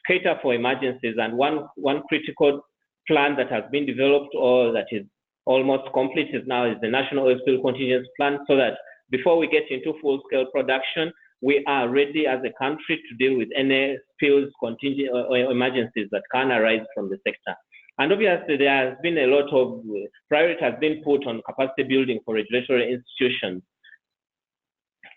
[SPEAKER 3] cater for emergencies, and one critical plan that has been developed, or that is almost completed now, is the National Oil Spill Contingency Plan, so that before we get into full-scale production, we are ready as a country to deal with any spills, contingent or emergencies that can arise from the sector. And obviously, there has been a lot of priority has been put on capacity building for regulatory institutions,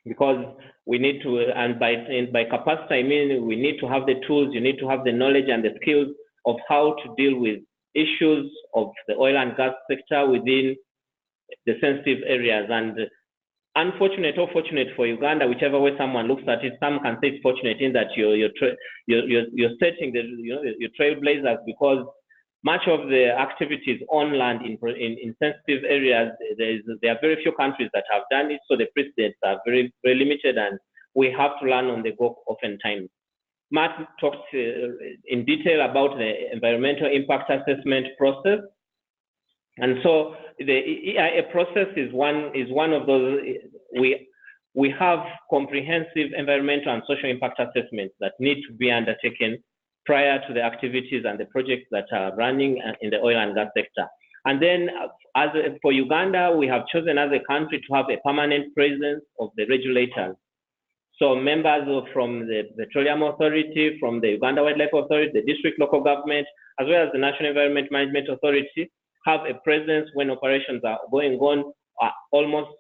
[SPEAKER 3] because we need to, and by capacity, I mean we need to have the tools, you need to have the knowledge and the skills of how to deal with issues of the oil and gas sector within the sensitive areas. And unfortunate or fortunate for Uganda, whichever way someone looks at it, some can say it's fortunate in that you're setting your trailblazers, because much of the activities on land in sensitive areas, there are very few countries that have done it, so the precedents are very, very limited, and we have to learn on the go oftentimes. Matt talked in detail about the environmental impact assessment process, and so the EIA process is one of those. We have comprehensive environmental and social impact assessments that need to be undertaken prior to the activities and the projects that are running in the oil and gas sector. And then for Uganda, we have chosen as a country to have a permanent presence of the regulators. So members from the Petroleum Authority, from the Uganda Wildlife Authority, the district local government, as well as the National Environment Management Authority, have a presence when operations are going on almost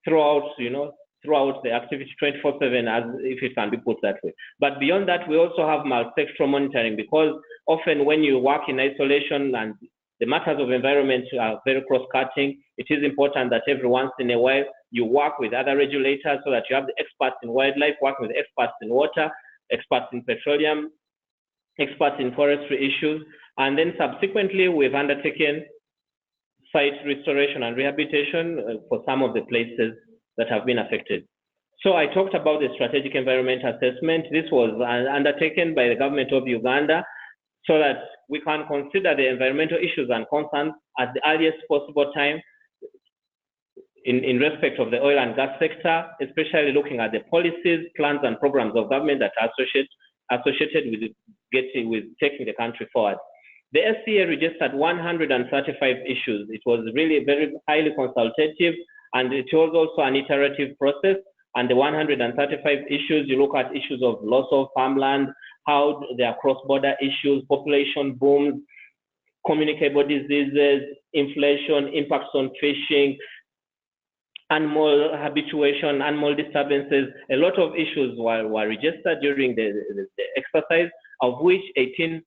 [SPEAKER 3] throughout, throughout the activity 24/7, as if it can be put that way. But beyond that, we also have multi-sectoral monitoring, because often when you work in isolation and the matters of environment are very cross-cutting, it is important that every once in a while you work with other regulators so that you have the experts in wildlife, working with experts in water, experts in petroleum, experts in forestry issues. And then subsequently, we've undertaken site restoration and rehabilitation for some of the places that have been affected. So I talked about the strategic environment assessment. This was undertaken by the government of Uganda so that we can consider the environmental issues and concerns at the earliest possible time in respect of the oil and gas sector, especially looking at the policies, plans, and programs of government that are associated with taking the country forward. The SCA registered 135 issues. It was really very highly consultative, and it was also an iterative process. And the 135 issues, you look at issues of loss of farmland, how there are cross-border issues, population booms, communicable diseases, inflation, impacts on fishing, animal habituation, animal disturbances. A lot of issues were registered during the exercise, of which 18,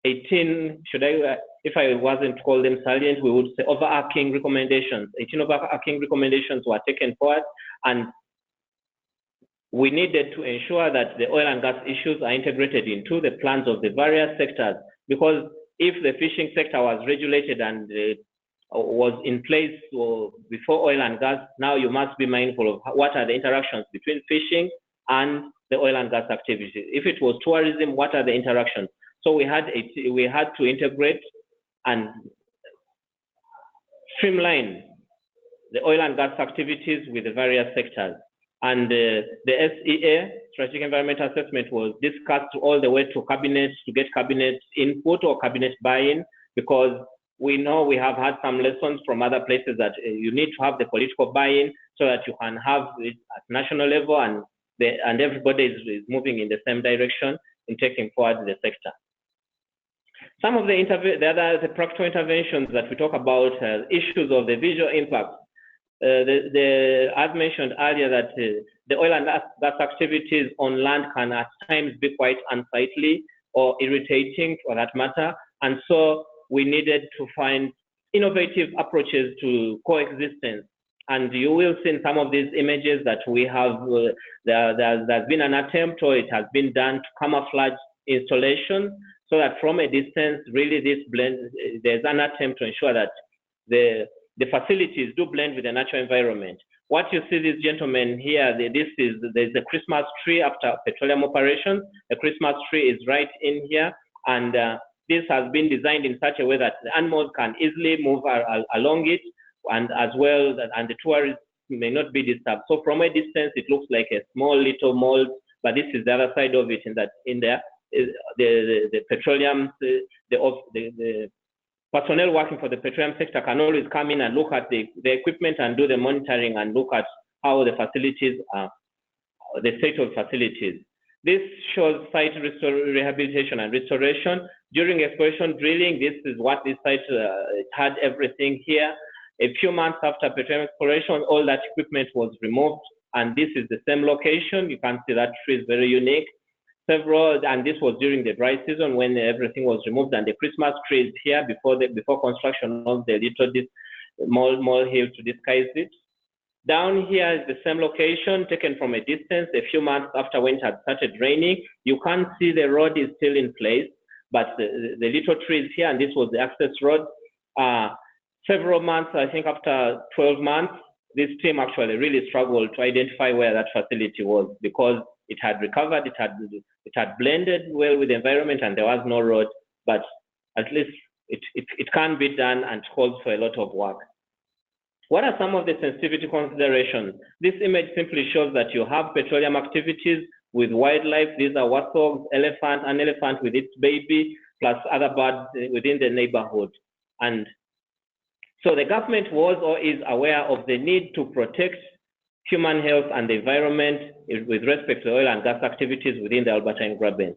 [SPEAKER 3] if I wasn't to call them salient, we would say overarching recommendations. 18 overarching recommendations were taken forward, and we needed to ensure that the oil and gas issues are integrated into the plans of the various sectors, because if the fishing sector was regulated and was in place before oil and gas, now you must be mindful of what are the interactions between fishing and the oil and gas activities. If it was tourism, what are the interactions? So we had to integrate and streamline the oil and gas activities with the various sectors. And the SEA, Strategic Environment Assessment, was discussed all the way to cabinet to get cabinet input or cabinet buy-in, because we know we have had some lessons from other places that you need to have the political buy-in so that you can have it at national level and everybody is moving in the same direction in taking forward the sector. Some of the practical interventions that we talk about, issues of the visual impact. I've mentioned earlier that the oil and gas activities on land can at times be quite unsightly or irritating for that matter. And so we needed to find innovative approaches to coexistence. And you will see in some of these images that we have, there's been an attempt, or it has been done, to camouflage installation, so that from a distance, really this blend, there's an attempt to ensure that the facilities do blend with the natural environment. What you see, this gentleman here, there's a Christmas tree after petroleum operations. The Christmas tree is right in here, and this has been designed in such a way that the animals can easily move along it, and as well, and the tourists may not be disturbed. So from a distance, it looks like a small little mold, but this is the other side of it. In there, the petroleum, the personnel working for the petroleum sector can always come in and look at the equipment and do the monitoring and look at how the facilities are, the state of facilities. This shows site rehabilitation and restoration. During exploration drilling, this is what this site had everything here. A few months after petroleum exploration, all that equipment was removed, and this is the same location. You can see that tree is very unique. And this was during the dry season when everything was removed, and the Christmas tree is here before construction of the little mole hill to disguise it. Down here is the same location taken from a distance a few months after when it had started raining. You can see the road is still in place, but the little tree is here, and this was the access road. Several months, I think after 12 months, this team actually really struggled to identify where that facility was, because it had recovered, it had blended well with the environment, and there was no road, but at least it can be done and calls for a lot of work. What are some of the sensitivity considerations? This image simply shows that you have petroleum activities with wildlife. These are warthogs, elephant, an elephant with its baby, plus other birds within the neighborhood. And so the government was or is aware of the need to protect human health and the environment with respect to oil and gas activities within the Albertine Graben.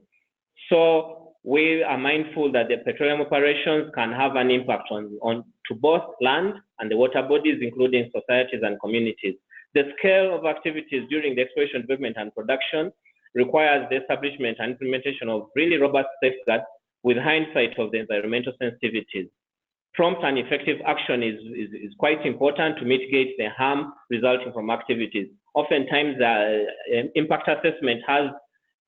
[SPEAKER 3] So we are mindful that the petroleum operations can have an impact on to both land and the water bodies, including societies and communities. The scale of activities during the exploration, development, and production requires the establishment and implementation of really robust safeguards with hindsight of the environmental sensitivities. Prompt and effective action is quite important to mitigate the harm resulting from activities. Oftentimes, impact assessment has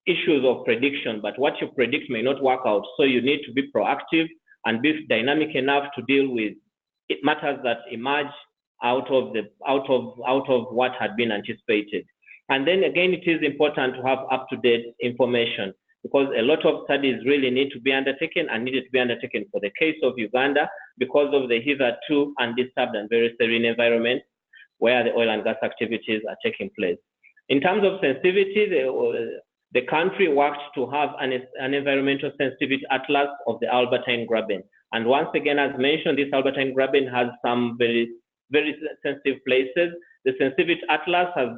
[SPEAKER 3] issues of prediction, but what you predict may not work out. So you need to be proactive and be dynamic enough to deal with matters that emerge out of what had been anticipated. And then again, it is important to have up-to-date information, because a lot of studies really need to be undertaken and needed to be undertaken for the case of Uganda because of the hitherto undisturbed and very serene environment where the oil and gas activities are taking place. In terms of sensitivity, the country worked to have an environmental sensitivity atlas of the Albertine Graben. And once again, as mentioned, this Albertine Graben has some very, very sensitive places. The sensitivity atlas has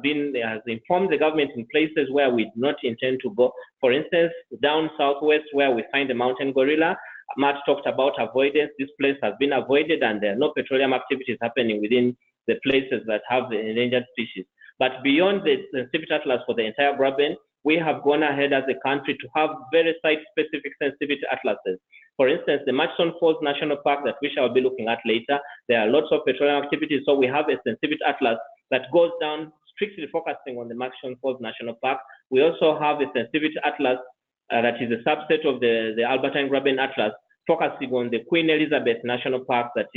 [SPEAKER 3] informed the government in places where we do not intend to go. For instance, down southwest where we find the mountain gorilla, Matt talked about avoidance. This place has been avoided and there are no petroleum activities happening within the places that have the endangered species. But beyond the sensitivity atlas for the entire Graben, we have gone ahead as a country to have very site-specific sensitivity atlases. For instance, the Murchison Falls National Park that we shall be looking at later, there are lots of petroleum activities, so we have a sensitivity atlas that goes down strictly focusing on the Murchison Falls National Park. We also have a sensitivity atlas that is a subset of the Albertine Graben Atlas, focusing on the Queen Elizabeth National Park that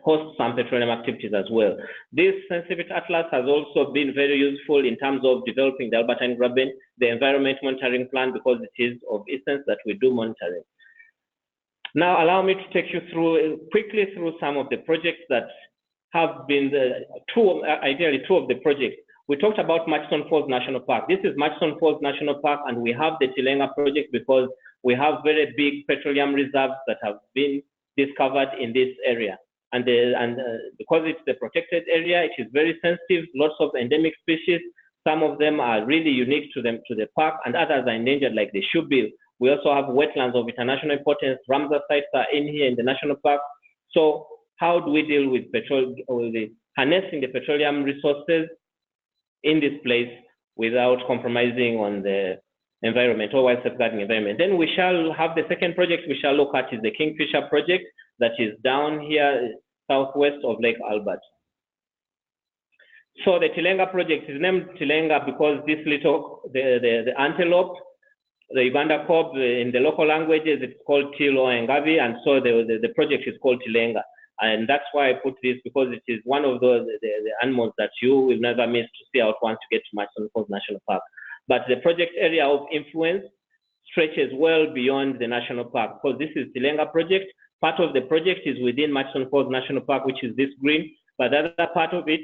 [SPEAKER 3] hosts some petroleum activities as well. This sensitivity atlas has also been very useful in terms of developing the Albertine Graben, the environment monitoring plan, because it is of essence that we do monitoring. Now, allow me to take you quickly through some of the projects that have been ideally two of the projects. We talked about Murchison Falls National Park. This is Murchison Falls National Park, and we have the Tilenga project because we have very big petroleum reserves that have been discovered in this area. And because it's the protected area, it is very sensitive, lots of endemic species. Some of them are really unique to the park, and others are endangered, like the shoebill. We also have wetlands of international importance. Ramsar sites are in here in the national park. So how do we deal with harnessing the petroleum resources in this place without compromising on the environment or while safeguarding environment? Then we shall have the second project we shall look at is the Kingfisher project that is down here southwest of Lake Albert. So the Tilenga project is named Tilenga because this the antelope, the Uganda kob, in the local languages it's called Tilo Engavi, and so the project is called Tilenga. And that's why I put this, because it is one of the animals that you will never miss to see out once you get to Murchison Falls National Park. But the project area of influence stretches well beyond the national park, because this is Tilenga project. Part of the project is within Murchison Falls National Park, which is this green, but the other part of it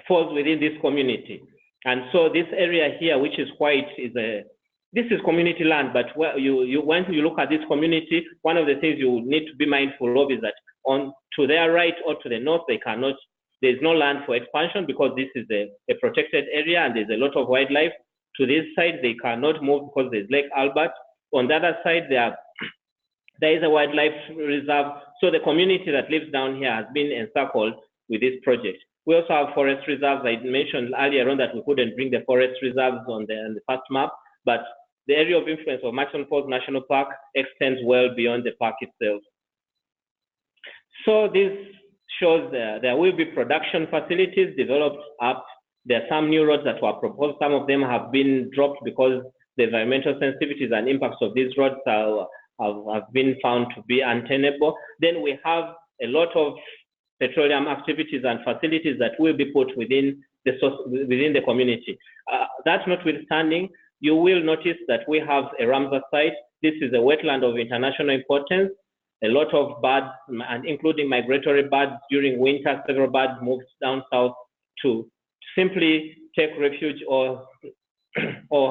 [SPEAKER 3] falls within this community. And so this area here, which is white, this is community land, but when you look at this community, one of the things you need to be mindful of is that to their right or to the north, there's no land for expansion because this is a protected area and there's a lot of wildlife. To this side, they cannot move because there's Lake Albert. On the other side, there is a wildlife reserve. So the community that lives down here has been encircled with this project. We also have forest reserves. I mentioned earlier on that we couldn't bring the forest reserves on the first map, but the area of influence of Murchison Falls National Park extends well beyond the park itself. So this shows there will be production facilities developed up. There are some new roads that were proposed. Some of them have been dropped because the environmental sensitivities and impacts of these roads have been found to be untenable. Then we have a lot of petroleum activities and facilities that will be put within the community. That notwithstanding, you will notice that we have a Ramsar site. This is a wetland of international importance. A lot of birds, and including migratory birds during winter, several birds moved down south to simply take refuge or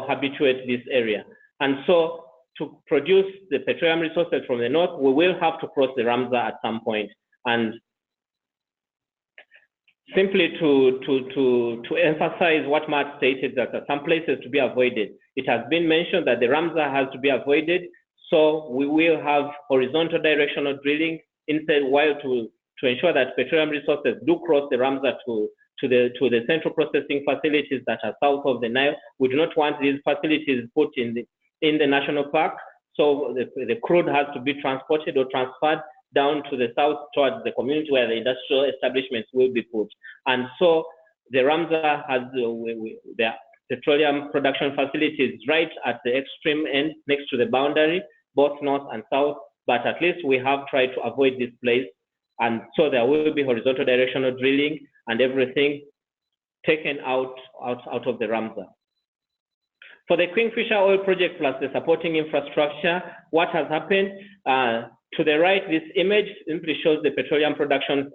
[SPEAKER 3] habituate this area. And so to produce the petroleum resources from the north, we will have to cross the Ramsar at some point. And simply to emphasize what Matt stated, that there are some places to be avoided. It has been mentioned that the Ramsar has to be avoided, so we will have horizontal directional drilling instead, while to ensure that petroleum resources do cross the Ramsar to the central processing facilities that are south of the Nile. We do not want these facilities put in the national park, so the crude has to be transported or transferred down to the south towards the community where the industrial establishments will be put. And so the Ramsar has the petroleum production facilities right at the extreme end next to the boundary, both north and south, but at least we have tried to avoid this place. And so there will be horizontal directional drilling and everything taken out of the Ramsar. For the Kingfisher oil project plus the supporting infrastructure, what has happened? To the right, this image simply shows the petroleum production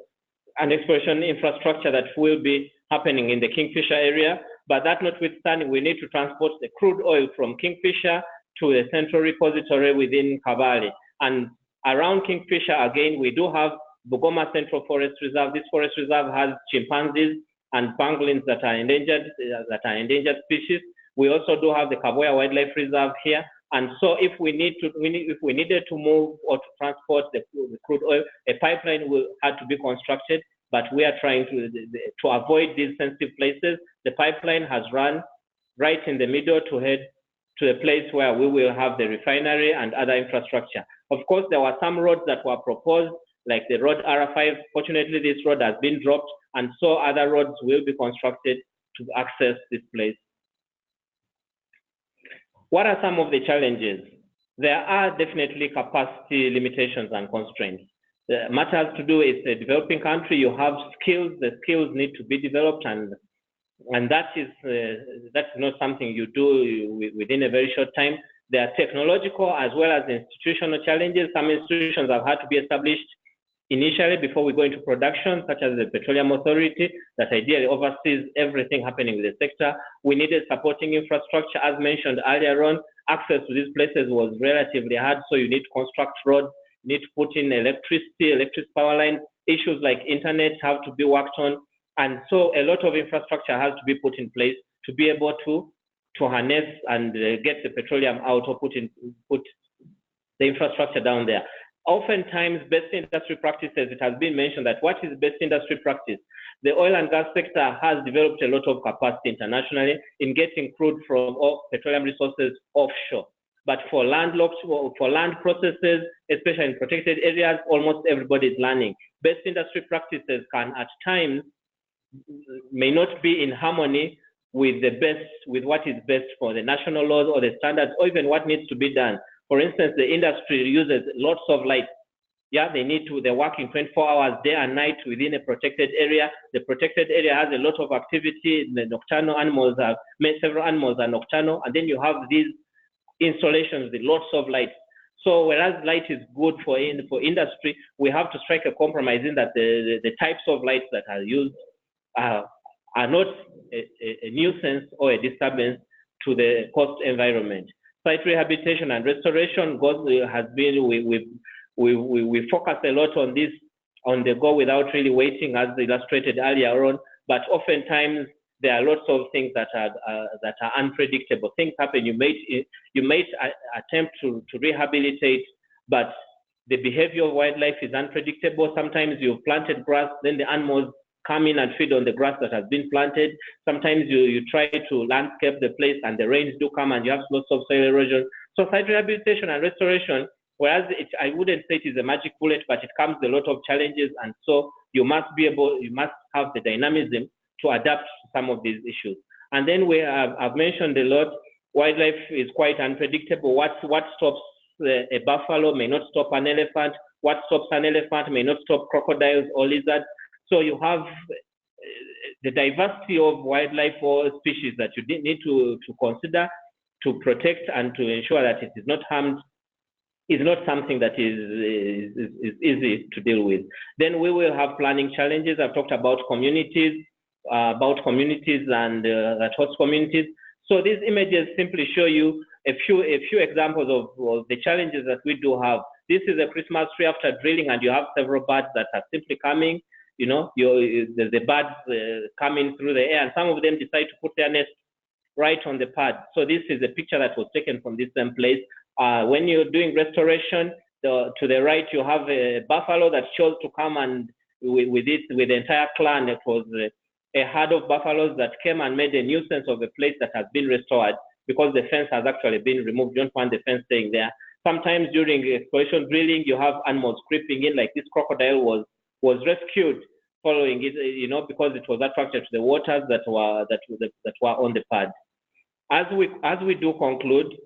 [SPEAKER 3] and exploration infrastructure that will be happening in the Kingfisher area. But that notwithstanding, we need to transport the crude oil from Kingfisher to the central repository within Kabale. And around Kingfisher, again, we do have Bugoma Central Forest Reserve. This forest reserve has chimpanzees and pangolins that are endangered species. We also do have the Kaboya Wildlife Reserve here. And so if we needed to move or to transport the crude oil, a pipeline had to be constructed, but we are trying to avoid these sensitive places. The pipeline has run right in the middle to head to a place where we will have the refinery and other infrastructure. Of course, there were some roads that were proposed, like the road R5. Fortunately, this road has been dropped, and so other roads will be constructed to access this place. What are some of the challenges? There are definitely capacity limitations and constraints. The matter has to do with a developing country. You have skills. The skills need to be developed, and that's not something you do within a very short time. There are technological as well as institutional challenges. Some institutions have had to be established initially before we go into production, such as the Petroleum Authority, that ideally oversees everything happening in the sector. We needed supporting infrastructure. As mentioned earlier on, access to these places was relatively hard, so you need to construct roads, you need to put in electric power lines. Issues like internet have to be worked on, and so a lot of infrastructure has to be put in place to be able to harness and get the petroleum out, or put the infrastructure down there. Oftentimes, best industry practices, it has been mentioned that what is best industry practice? The oil and gas sector has developed a lot of capacity internationally in getting crude from petroleum resources offshore. But for land processes, especially in protected areas, almost everybody is learning. Best industry practices can at times may not be in harmony with what is best for the national laws or the standards, or even what needs to be done. For instance, the industry uses lots of light. Yeah, they're working 24 hours day and night within a protected area. The protected area has a lot of activity. The nocturnal animals several animals are nocturnal, and then you have these installations with lots of light. So whereas light is good for industry, we have to strike a compromise in that the types of lights that are used are not a nuisance or a disturbance to the coast environment. Site rehabilitation and restoration has been, we focus a lot on this on the go without really waiting, as illustrated earlier on. But oftentimes there are lots of things that are unpredictable. Things happen. You might attempt to rehabilitate, but the behavior of wildlife is unpredictable. Sometimes you've planted grass, then the animals come in and feed on the grass that has been planted. Sometimes you try to landscape the place and the rains do come and you have lots of soil erosion. So site rehabilitation and restoration, whereas I wouldn't say it is a magic bullet, but it comes with a lot of challenges, and so you must have the dynamism to adapt to some of these issues. And then I've mentioned a lot, wildlife is quite unpredictable. What stops a buffalo may not stop an elephant. What stops an elephant may not stop crocodiles or lizards. So you have the diversity of wildlife or species that you need to consider, to protect, and to ensure that it is not harmed, is not something that is easy to deal with. Then we will have planning challenges. I've talked about communities. about communities and that host communities. So these images simply show you a few examples of the challenges that we do have. This is a Christmas tree after drilling, and you have several birds that are simply coming. You know, the birds coming through the air, and some of them decide to put their nest right on the pad. So this is a picture that was taken from this same place. When you're doing restoration, to the right you have a buffalo that chose to come, and with the entire clan, it was a herd of buffaloes that came and made a nuisance of a place that has been restored because the fence has actually been removed. You don't want the fence staying there. Sometimes during exploration drilling, you have animals creeping in, like this crocodile was rescued following it, you know, because it was attracted to the waters that were on the pad. As we do conclude,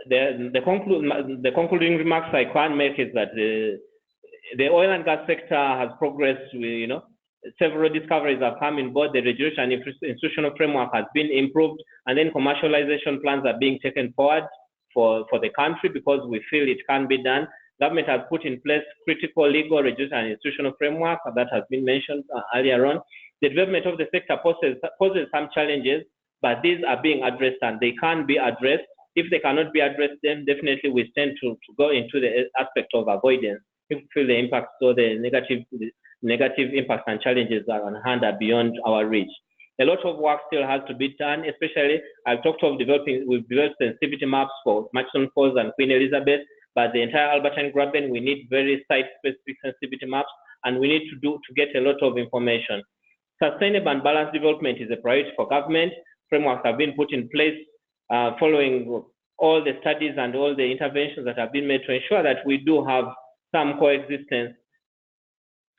[SPEAKER 3] the concluding remarks I can make is that the oil and gas sector has progressed. You know, several discoveries have come in board. The regulation and institutional framework has been improved, and then commercialization plans are being taken forward for the country because we feel it can be done. Government has put in place critical legal, regulatory, and institutional framework that has been mentioned earlier on. The development of the sector poses some challenges, but these are being addressed and they can be addressed. If they cannot be addressed, then definitely we tend to go into the aspect of avoidance. If we feel the impacts or the negative impacts and challenges are on hand are beyond our reach. A lot of work still has to be done, especially I've talked of we've developed sensitivity maps for Murchison Falls and Queen Elizabeth, but the entire Albertine Graben, we need very site-specific sensitivity maps, and we need to get a lot of information. Sustainable and balanced development is a priority for government. Frameworks have been put in place following all the studies and all the interventions that have been made to ensure that we do have some coexistence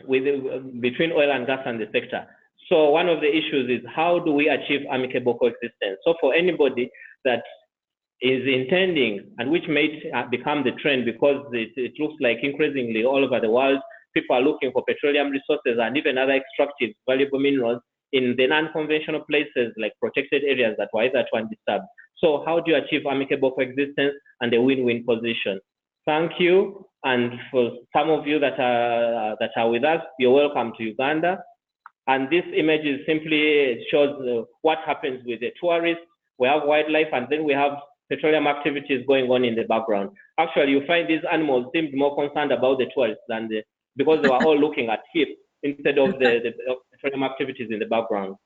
[SPEAKER 3] between oil and gas and the sector. So one of the issues is how do we achieve amicable coexistence? So for anybody that is intending, and which may become the trend because it looks like increasingly all over the world, people are looking for petroleum resources and even other extractive valuable minerals in the non-conventional places like protected areas that were either undisturbed. So how do you achieve amicable coexistence and a win-win position? Thank you. And for some of you that are with us, you're welcome to Uganda. And this image is simply shows what happens with the tourists. We have wildlife, and then we have petroleum activities going on in the background. Actually, you find these animals seemed more concerned about the tourists than because they were all looking at him instead of the petroleum activities in the background.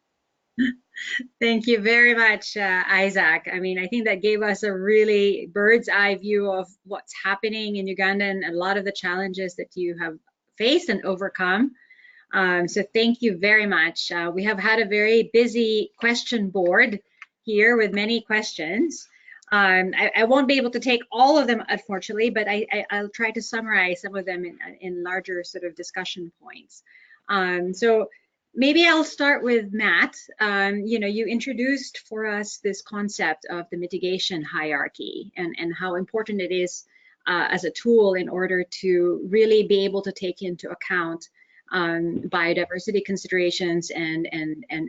[SPEAKER 1] Thank you very much, Isaac. I mean, I think that gave us a really bird's eye view of what's happening in Uganda and a lot of the challenges that you have faced and overcome. So thank you very much. We have had a very busy question board here with many questions. I won't be able to take all of them, unfortunately, but I'll try to summarize some of them in larger sort of discussion points. So maybe I'll start with Matt. You know, you introduced for us this concept of the mitigation hierarchy and how important it is as a tool in order to really be able to take into account biodiversity considerations and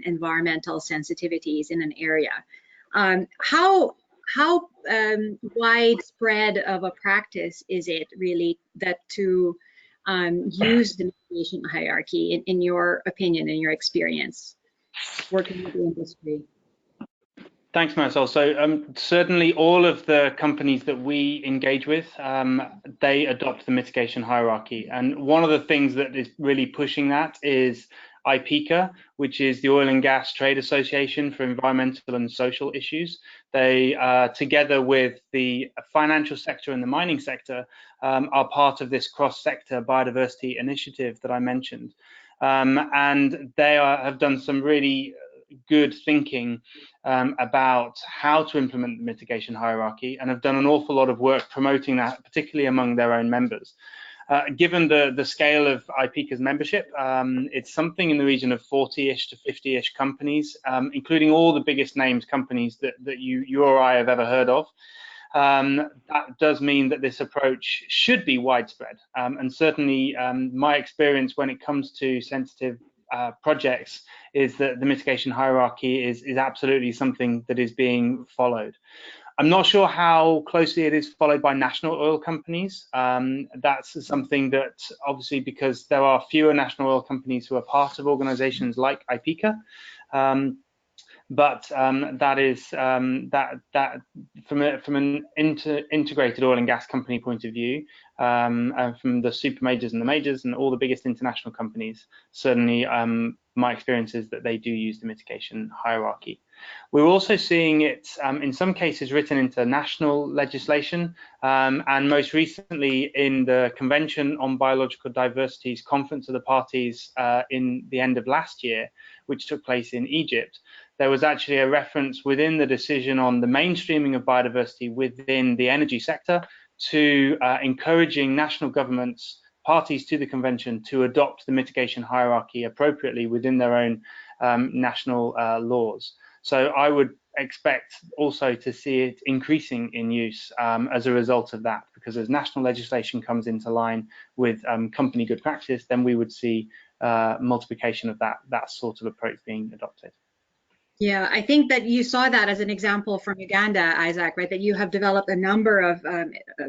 [SPEAKER 1] environmental sensitivities in an area. How widespread of a practice is it really that to use the mitigation hierarchy in your opinion, in your experience, working with the industry?
[SPEAKER 2] Thanks, Marisol. So certainly all of the companies that we engage with, they adopt the mitigation hierarchy. And one of the things that is really pushing that is IPECA, which is the Oil and Gas Trade Association for Environmental and Social Issues. They, together with the financial sector and the mining sector, are part of this cross-sector biodiversity initiative that I mentioned. And they have done some really good thinking about how to implement the mitigation hierarchy and have done an awful lot of work promoting that, particularly among their own members. Given the scale of IPECA's membership, it's something in the region of 40-ish to 50-ish companies, including all the biggest named companies that you or I have ever heard of. That does mean that this approach should be widespread. And certainly my experience when it comes to sensitive projects is that the mitigation hierarchy is absolutely something that is being followed. I'm not sure how closely it is followed by national oil companies. That's something that obviously, because there are fewer national oil companies who are part of organizations like IPICA, but that is that from an integrated oil and gas company point of view, and from the super majors and the majors and all the biggest international companies, certainly my experience is that they do use the mitigation hierarchy. We're also seeing it in some cases written into national legislation, and most recently in the Convention on Biological Diversity's Conference of the Parties in the end of last year, which took place in Egypt. There was actually a reference within the decision on the mainstreaming of biodiversity within the energy sector to encouraging national governments, parties to the convention, to adopt the mitigation hierarchy appropriately within their own national laws. So I would expect also to see it increasing in use as a result of that, because as national legislation comes into line with company good practice, then we would see multiplication of that sort of approach being adopted.
[SPEAKER 1] Yeah, I think that you saw that as an example from Uganda, Isaac, right? That you have developed a number of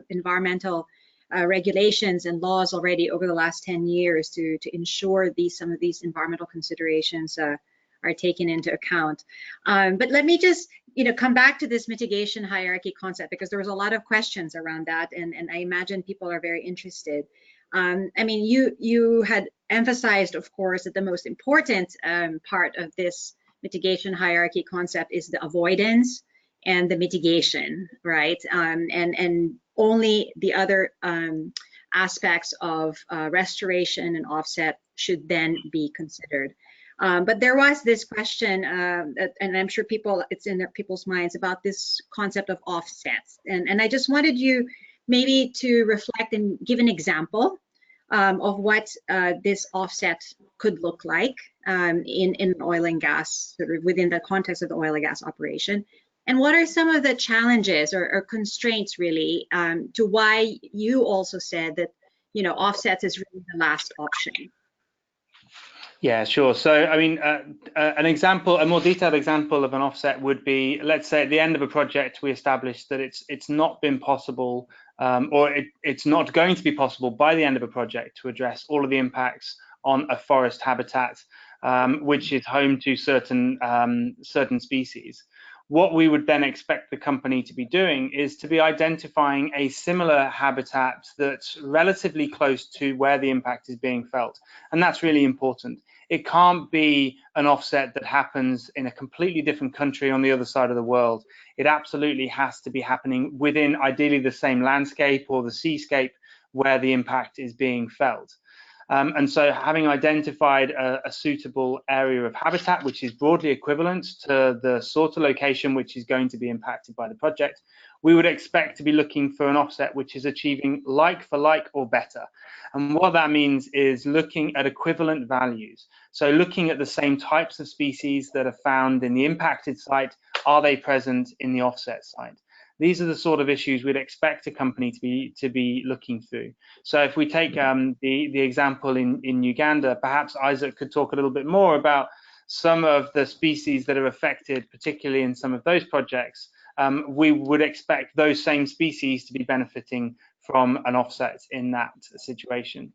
[SPEAKER 1] environmental regulations and laws already over the last 10 years to ensure some of these environmental considerations are taken into account. But let me just come back to this mitigation hierarchy concept, because there was a lot of questions around that, and I imagine people are very interested. I mean, you had emphasized, of course, that the most important part of this mitigation hierarchy concept is the avoidance and the mitigation, right? And only the other aspects of restoration and offset should then be considered. But there was this question, and I'm sure it's in people's minds, about this concept of offsets. And I just wanted you maybe to reflect and give an example of what this offset could look like in oil and gas, sort of within the context of the oil and gas operation. And what are some of the challenges or constraints really to why you also said that, offsets is really the last option?
[SPEAKER 2] Yeah, sure. So, I mean, an example, a more detailed example of an offset would be, let's say at the end of a project, we established that it's not been possible, or it's not going to be possible by the end of a project to address all of the impacts on a forest habitat, which is home to certain species. What we would then expect the company to be doing is to be identifying a similar habitat that's relatively close to where the impact is being felt. And that's really important. It can't be an offset that happens in a completely different country on the other side of the world. It absolutely has to be happening within ideally the same landscape or the seascape where the impact is being felt. And so having identified a suitable area of habitat, which is broadly equivalent to the sort of location which is going to be impacted by the project, we would expect to be looking for an offset which is achieving like for like or better. And what that means is looking at equivalent values. So looking at the same types of species that are found in the impacted site, are they present in the offset site? These are the sort of issues we'd expect a company to be looking through. So if we take the example in Uganda, perhaps Isaac could talk a little bit more about some of the species that are affected, particularly in some of those projects. We would expect those same species to be benefiting from an offset in that situation.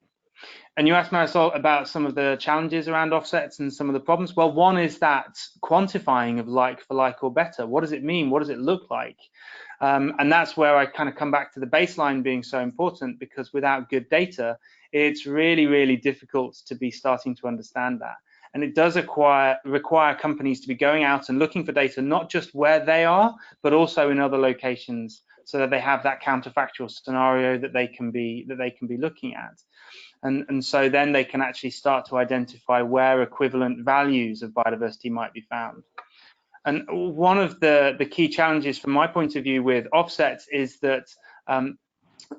[SPEAKER 2] And you asked Marisol about some of the challenges around offsets and some of the problems. Well, one is that quantifying of like for like or better. What does it mean? What does it look like? And that's where I kind of come back to the baseline being so important, because without good data, it's really, really difficult to be starting to understand that. And it does require companies to be going out and looking for data, not just where they are, but also in other locations, so that they have that counterfactual scenario that they can be looking at. And so then they can actually start to identify where equivalent values of biodiversity might be found. And one of the key challenges from my point of view with offsets is that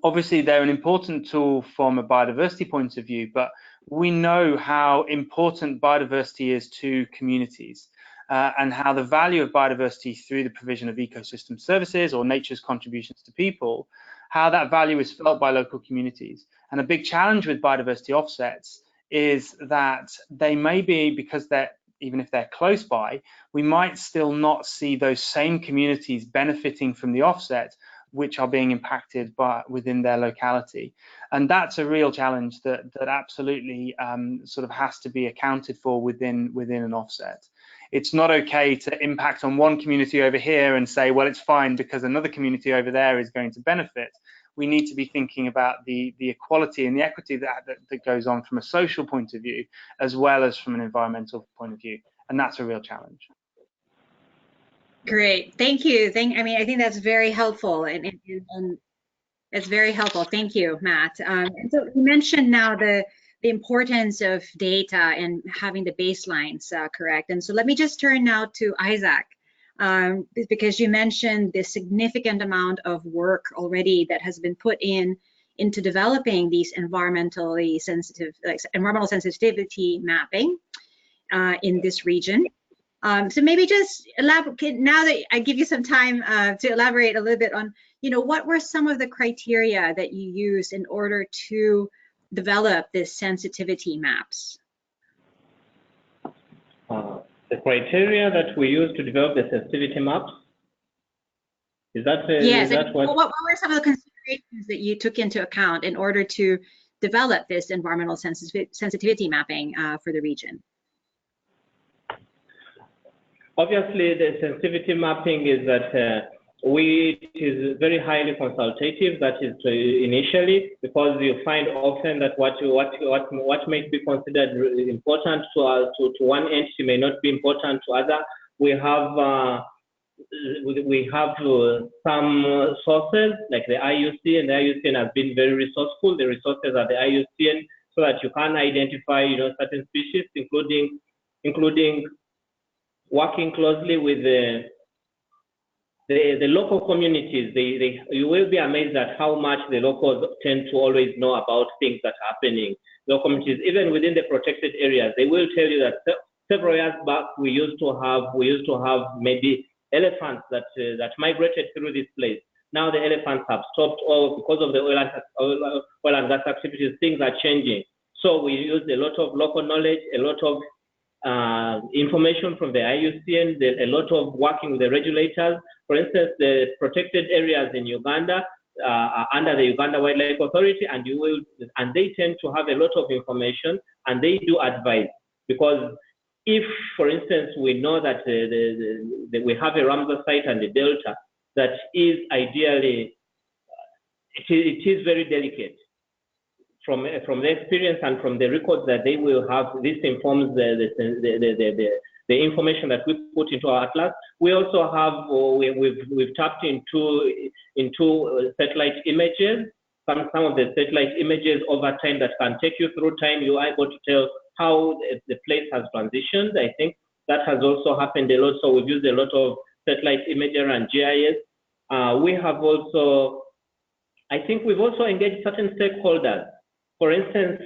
[SPEAKER 2] obviously they're an important tool from a biodiversity point of view, but we know how important biodiversity is to communities and how the value of biodiversity through the provision of ecosystem services or nature's contributions to people, how that value is felt by local communities. And a big challenge with biodiversity offsets is that they may be, because they're even if they're close by, we might still not see those same communities benefiting from the offset, which are being impacted by within their locality. And that's a real challenge that absolutely sort of has to be accounted for within an offset. It's not okay to impact on one community over here and say, well, it's fine because another community over there is going to benefit. We need to be thinking about the equality and the equity that goes on from a social point of view, as well as from an environmental point of view. And that's a real challenge.
[SPEAKER 1] Great, thank you. I mean, I think that's very helpful, and it's very helpful. Thank you, Matt. And so you mentioned now the importance of data and having the baselines correct. And so let me just turn now to Isaac, because you mentioned the significant amount of work already that has been put into developing these environmental sensitivity mapping in this region. So maybe just elaborate, now that I give you some time to elaborate a little bit on, what were some of the criteria that you used in order to develop this sensitivity maps?
[SPEAKER 3] The criteria that we use to develop the sensitivity maps, is that
[SPEAKER 1] yes,
[SPEAKER 3] is that
[SPEAKER 1] what were some of the considerations that you took into account in order to develop this environmental sensitivity mapping for the region?
[SPEAKER 3] Obviously, the sensitivity mapping is that it is very highly consultative. That is initially, because you find often that what may be considered important to one entity may not be important to other. We have some sources like the IUCN. The IUCN has been very resourceful. The resources at the IUCN, so that you can identify certain species, including working closely with the local communities. You will be amazed at how much the locals tend to always know about things that are happening. Local communities, even within the protected areas, they will tell you that several years back we used to have maybe elephants that migrated through this place. Now the elephants have stopped, all because of the oil and gas activities. Things are changing. So we use a lot of local knowledge, a lot of information from the IUCN, a lot of working with the regulators. For instance, the protected areas in Uganda are under the Uganda Wildlife Authority, and they tend to have a lot of information, and they do advise. Because if, for instance, we know that we have a Ramsar site and a delta that is ideally, it is very delicate. From the experience and from the records that they will have, this informs the information that we put into our atlas. We also have we've tapped into satellite images. Some of the satellite images over time that can take you through time. You are able to tell how the place has transitioned. I think that has also happened a lot. So we've used a lot of satellite imagery and GIS. We have also, I think we've also engaged certain stakeholders. For instance,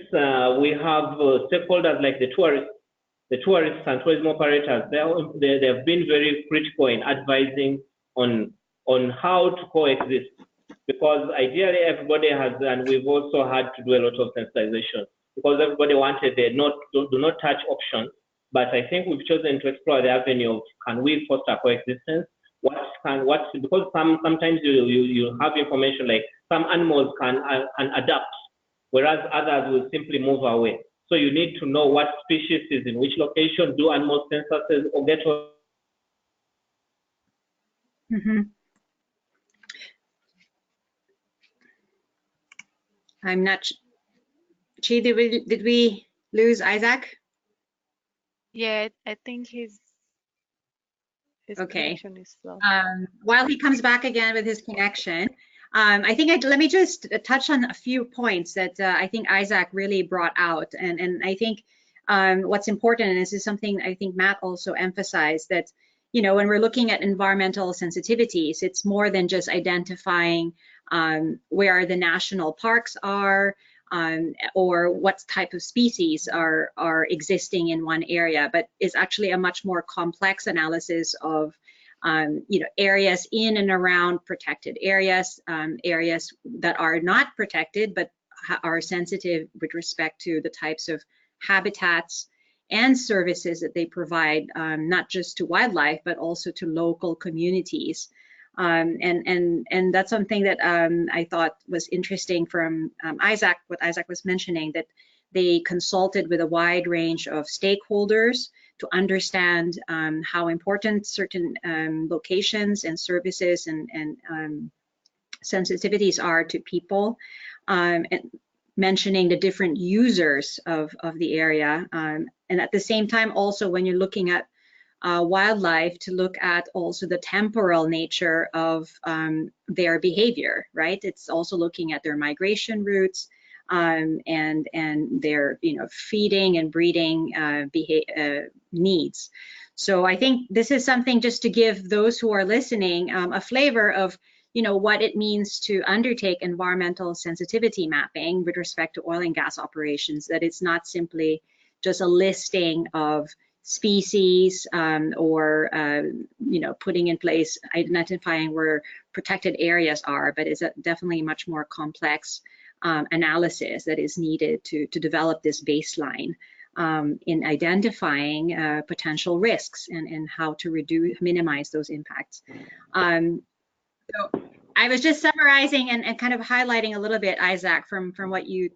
[SPEAKER 3] we have stakeholders like the tourists and tourism operators. They have been very critical in advising on how to coexist, because ideally everybody has, and we've also had to do a lot of sensitization, because everybody wanted the do not touch option. But I think we've chosen to explore the avenue of, can we foster coexistence? Because sometimes you have information like some animals can adapt, whereas others will simply move away. So you need to know what species is in which location, do animal censuses, or get.
[SPEAKER 1] I'm not. Chi, did we lose Isaac?
[SPEAKER 4] Yeah, I think his
[SPEAKER 1] okay.
[SPEAKER 4] Connection is slow.
[SPEAKER 1] While he comes back again with his connection, I think let me just touch on a few points that I think Isaac really brought out. And I think what's important, and this is something I think Matt also emphasized, that when we're looking at environmental sensitivities, it's more than just identifying where the national parks are, or what type of species are existing in one area, but is actually a much more complex analysis of areas in and around protected areas, areas that are not protected but are sensitive with respect to the types of habitats and services that they provide, not just to wildlife, but also to local communities. And that's something that I thought was interesting from Isaac, what Isaac was mentioning, that they consulted with a wide range of stakeholders to understand how important certain locations and services and sensitivities are to people, and mentioning the different users of the area. And at the same time, also when you're looking at wildlife, to look at also the temporal nature of their behavior, right? It's also looking at their migration routes and their feeding and breeding needs. So I think this is something just to give those who are listening a flavor of what it means to undertake environmental sensitivity mapping with respect to oil and gas operations, that it's not simply just a listing of species or putting in place, identifying where protected areas are, but it's a definitely much more complex analysis that is needed to develop this baseline in identifying potential risks and how to minimize those impacts. So I was just summarizing and kind of highlighting a little bit, Isaac, from what you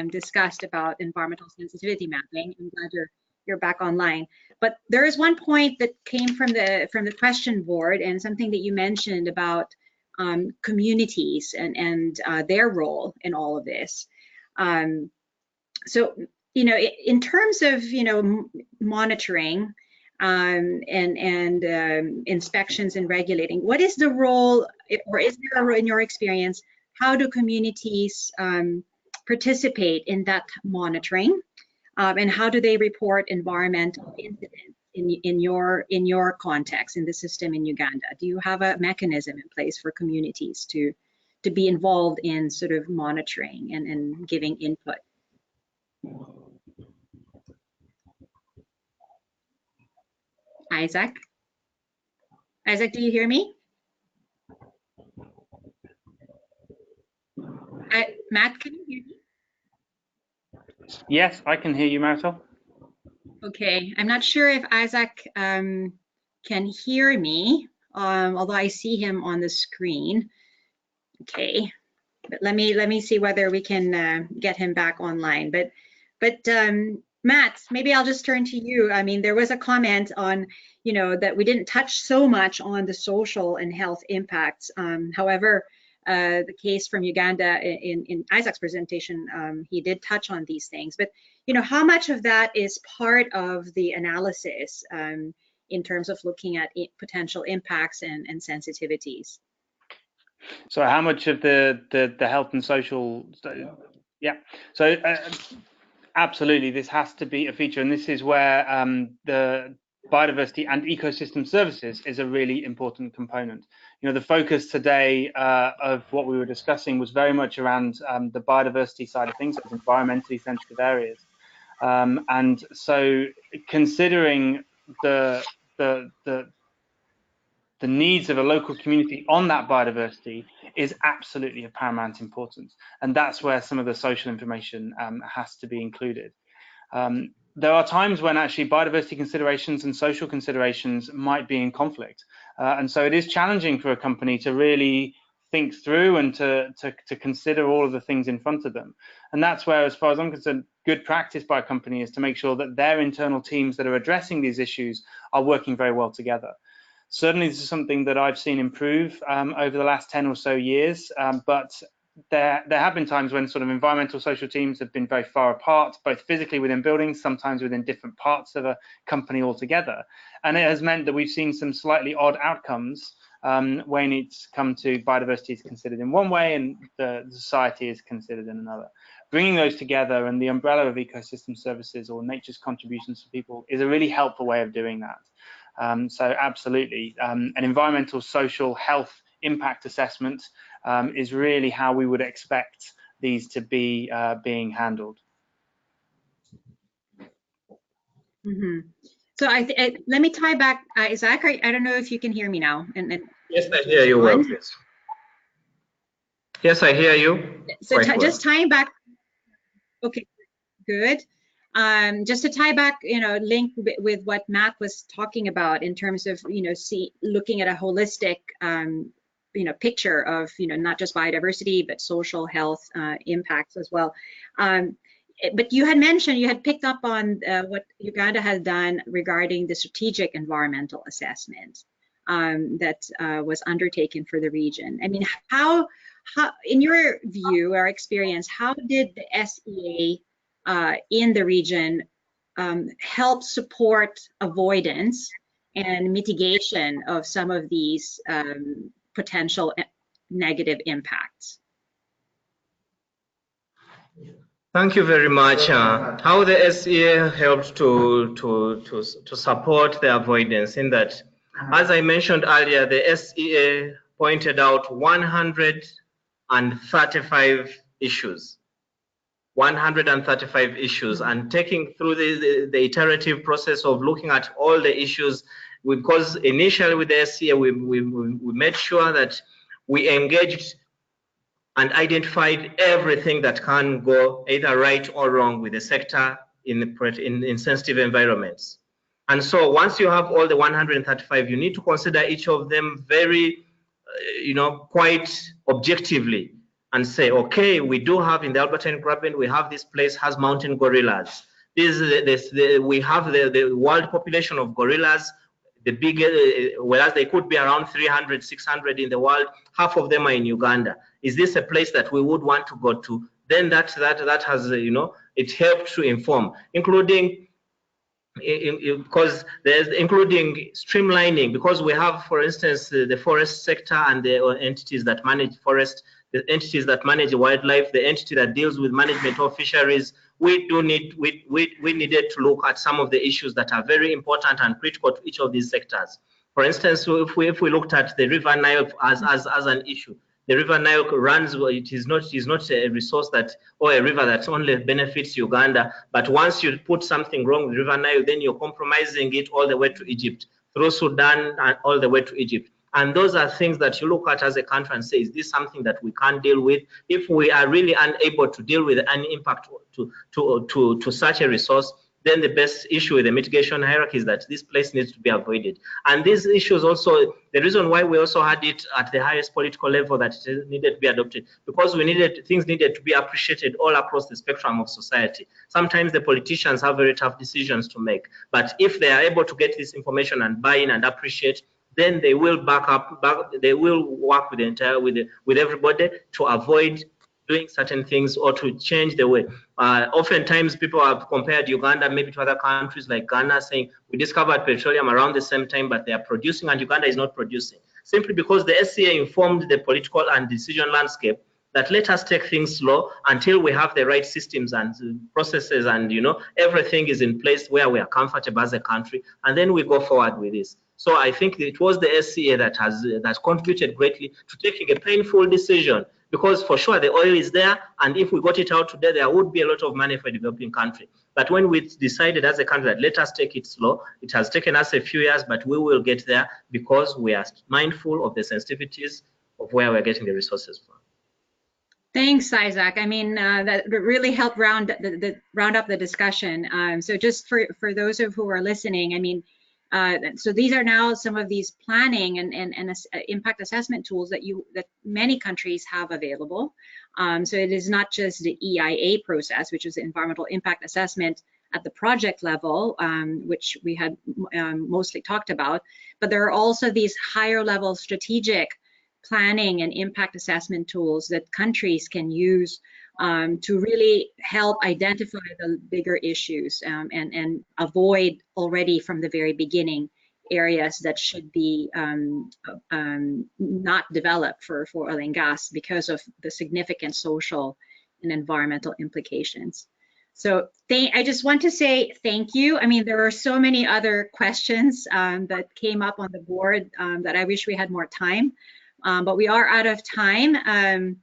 [SPEAKER 1] discussed about environmental sensitivity mapping. I'm glad you're back online. But there is one point that came from the question board, and something that you mentioned about communities and their role in all of this. So in terms of monitoring and inspections and regulating, what is the role, or is there a role in your experience? How do communities participate in that monitoring, and how do they report environmental incidents in your context, in the system in Uganda? Do you have a mechanism in place for communities to be involved in sort of monitoring and giving input? Isaac? Isaac, do you hear me? Matt, can you hear me?
[SPEAKER 2] Yes, I can hear you, Marisol.
[SPEAKER 1] Okay, I'm not sure if Isaac can hear me, although I see him on the screen. Okay, but let me see whether we can get him back online. But Matt, maybe I'll just turn to you. I mean, there was a comment on, that we didn't touch so much on the social and health impacts. However, the case from Uganda in Isaac's presentation, he did touch on these things. But, how much of that is part of the analysis in terms of looking at potential impacts and sensitivities?
[SPEAKER 2] So how much of the health and social, yeah, so absolutely, this has to be a feature, and this is where the biodiversity and ecosystem services is a really important component. The focus today of what we were discussing was very much around the biodiversity side of things, those environmentally sensitive areas. And so considering the needs of a local community on that biodiversity is absolutely of paramount importance. And that's where some of the social information has to be included. There are times when actually biodiversity considerations and social considerations might be in conflict. And so it is challenging for a company to really think through and to consider all of the things in front of them. And that's where, as far as I'm concerned, good practice by a company is to make sure that their internal teams that are addressing these issues are working very well together. Certainly, this is something that I've seen improve over the last 10 or so years, but there have been times when sort of environmental social teams have been very far apart, both physically within buildings, sometimes within different parts of a company altogether. And it has meant that we've seen some slightly odd outcomes when it's come to biodiversity is considered in one way and the society is considered in another. Bringing those together and the umbrella of ecosystem services or nature's contributions to people is a really helpful way of doing that. So absolutely, an environmental, social, health impact assessment is really how we would expect these to be being handled.
[SPEAKER 1] Mm-hmm. So let me tie back, Isaac. I don't know if you can hear me now. And
[SPEAKER 5] yes, I hear you well, please. Yes, I hear you.
[SPEAKER 1] So just tying back. Okay, good. Just to tie back, link with what Matt was talking about in terms of, looking at a holistic, picture of, not just biodiversity, but social health impacts as well. But you had picked up on what Uganda has done regarding the strategic environmental assessment that was undertaken for the region. I mean, how, in your view or experience, how did the SEA in the region help support avoidance and mitigation of some of these potential negative impacts?
[SPEAKER 5] Thank you very much. How the SEA helped to support the avoidance in that, as I mentioned earlier, the SEA pointed out 135 issues. 135 issues, and taking through the iterative process of looking at all the issues, because initially with the SEA we made sure that we engaged and identified everything that can go either right or wrong with the sector in sensitive environments. And so once you have all the 135, you need to consider each of them very, quite objectively, and say, okay, we do have in the Albertine Graben, we have this place has mountain gorillas. We have the world population of gorillas, the biggest, whereas they could be around 300, 600 in the world, half of them are in Uganda. Is this a place that we would want to go to? Then that has, it helped to inform, including including streamlining, because we have, for instance, the forest sector and the entities that manage forest, the entities that manage wildlife, the entity that deals with management of fisheries. We needed to look at some of the issues that are very important and critical to each of these sectors. For instance, if we looked at the River Nile as an issue, the River Nile runs, it is not a resource that, or a river that only benefits Uganda, but once you put something wrong with River Nile, then you're compromising it all the way to Egypt, through Sudan and all the way to Egypt. And those are things that you look at as a country and say, is this something that we can't deal with? If we are really unable to deal with any impact to such a resource, then the best issue with the mitigation hierarchy is that this place needs to be avoided. And these issues also, the reason why we also had it at the highest political level that it needed to be adopted, because things needed to be appreciated all across the spectrum of society. Sometimes the politicians have very tough decisions to make, but if they are able to get this information and buy in and appreciate, then they will they will work with everybody to avoid doing certain things or to change the way. Oftentimes people have compared Uganda maybe to other countries like Ghana, saying we discovered petroleum around the same time, but they are producing and Uganda is not producing. Simply because the SCA informed the political and decision landscape that let us take things slow until we have the right systems and processes and everything is in place where we are comfortable as a country, and then we go forward with this. So I think it was the SCA that contributed greatly to taking a painful decision, because for sure the oil is there, and if we got it out today, there would be a lot of money for a developing country. But when we decided as a country that let us take it slow, it has taken us a few years, but we will get there because we are mindful of the sensitivities of where we're getting the resources from.
[SPEAKER 1] Thanks, Isaac. I mean, that really helped round up the discussion. So just for those who are listening, I mean, so these are now some of these planning and impact assessment tools that many countries have available. So it is not just the EIA process, which is the environmental impact assessment at the project level, which we had mostly talked about, but there are also these higher level strategic planning and impact assessment tools that countries can use to really help identify the bigger issues and avoid already from the very beginning areas that should be not developed for oil and gas because of the significant social and environmental implications. So I just want to say thank you. I mean, there are so many other questions that came up on the board that I wish we had more time. But we are out of time.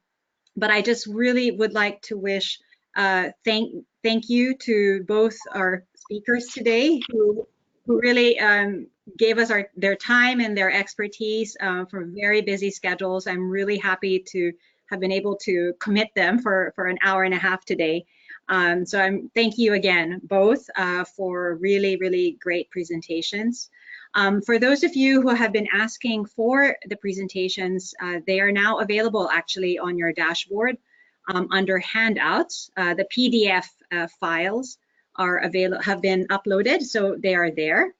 [SPEAKER 1] But I just really would like to wish thank you to both our speakers today, who really gave us their time and their expertise for very busy schedules. I'm really happy to have been able to commit them for an hour and a half today. So thank you again, both, for really, really great presentations. For those of you who have been asking for the presentations, they are now available actually on your dashboard under handouts. The PDF files are have been uploaded, so they are there.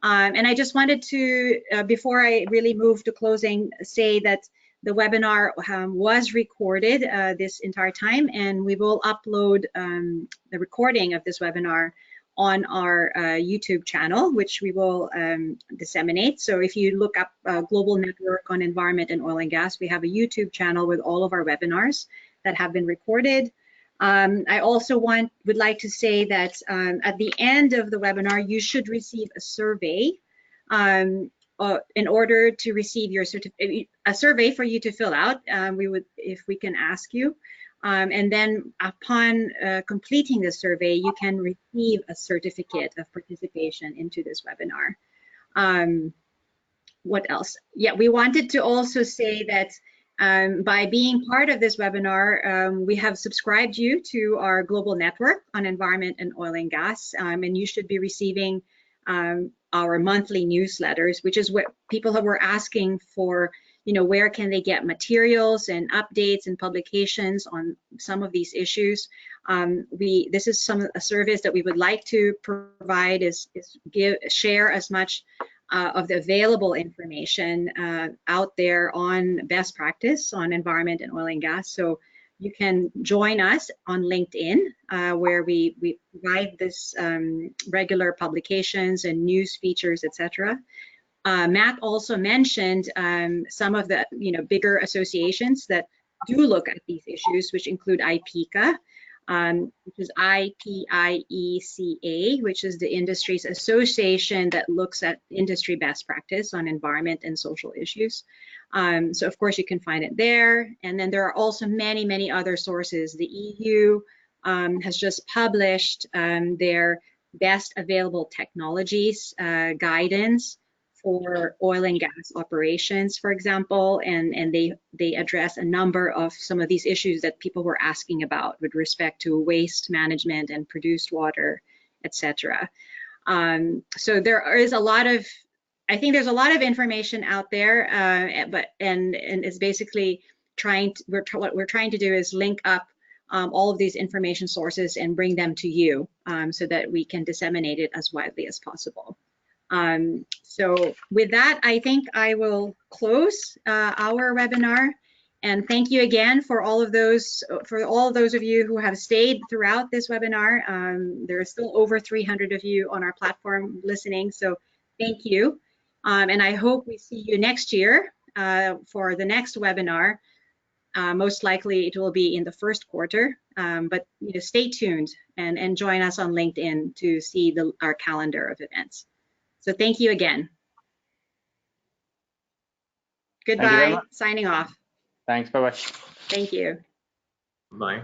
[SPEAKER 1] And I just wanted to, before I really move to closing, say that the webinar was recorded this entire time, and we will upload the recording of this webinar on our YouTube channel, which we will disseminate. So if you look up Global Network on Environment and Oil and Gas, we have a YouTube channel with all of our webinars that have been recorded. I also would like to say that at the end of the webinar, you should receive a survey in order to receive your a survey for you to fill out. If we can ask you. And then upon completing the survey, you can receive a certificate of participation into this webinar. What else? Yeah, we wanted to also say that by being part of this webinar, we have subscribed you to our global network on environment and oil and gas, and you should be receiving our monthly newsletters, which is what people were asking for. You know, where can they get materials and updates and publications on some of these issues? This is a service that we would like to provide, is share as much of the available information out there on best practice on environment and oil and gas. So you can join us on LinkedIn, where we provide this regular publications and news features, etc. Matt also mentioned some of the bigger associations that do look at these issues, which include IPIECA, which is IPIECA, which is the industry's association that looks at industry best practice on environment and social issues. So of course you can find it there. And then there are also many, many other sources. The EU has just published their best available technologies guidance for oil and gas operations, for example, and they address a number of some of these issues that people were asking about with respect to waste management and produced water, etc. So there is a lot of, I think there's a lot of information out there, and it's basically what we're trying to do is link up all of these information sources and bring them to you so that we can disseminate it as widely as possible. So with that, I think I will close our webinar, and thank you again for all of those of you who have stayed throughout this webinar. There are still over 300 of you on our platform listening, so thank you. And I hope we see you next year for the next webinar. Most likely it will be in the first quarter, but stay tuned and join us on LinkedIn to see our calendar of events. So thank you again. Goodbye. Signing off.
[SPEAKER 2] Thanks. Bye-bye.
[SPEAKER 1] Thank you.
[SPEAKER 5] Bye.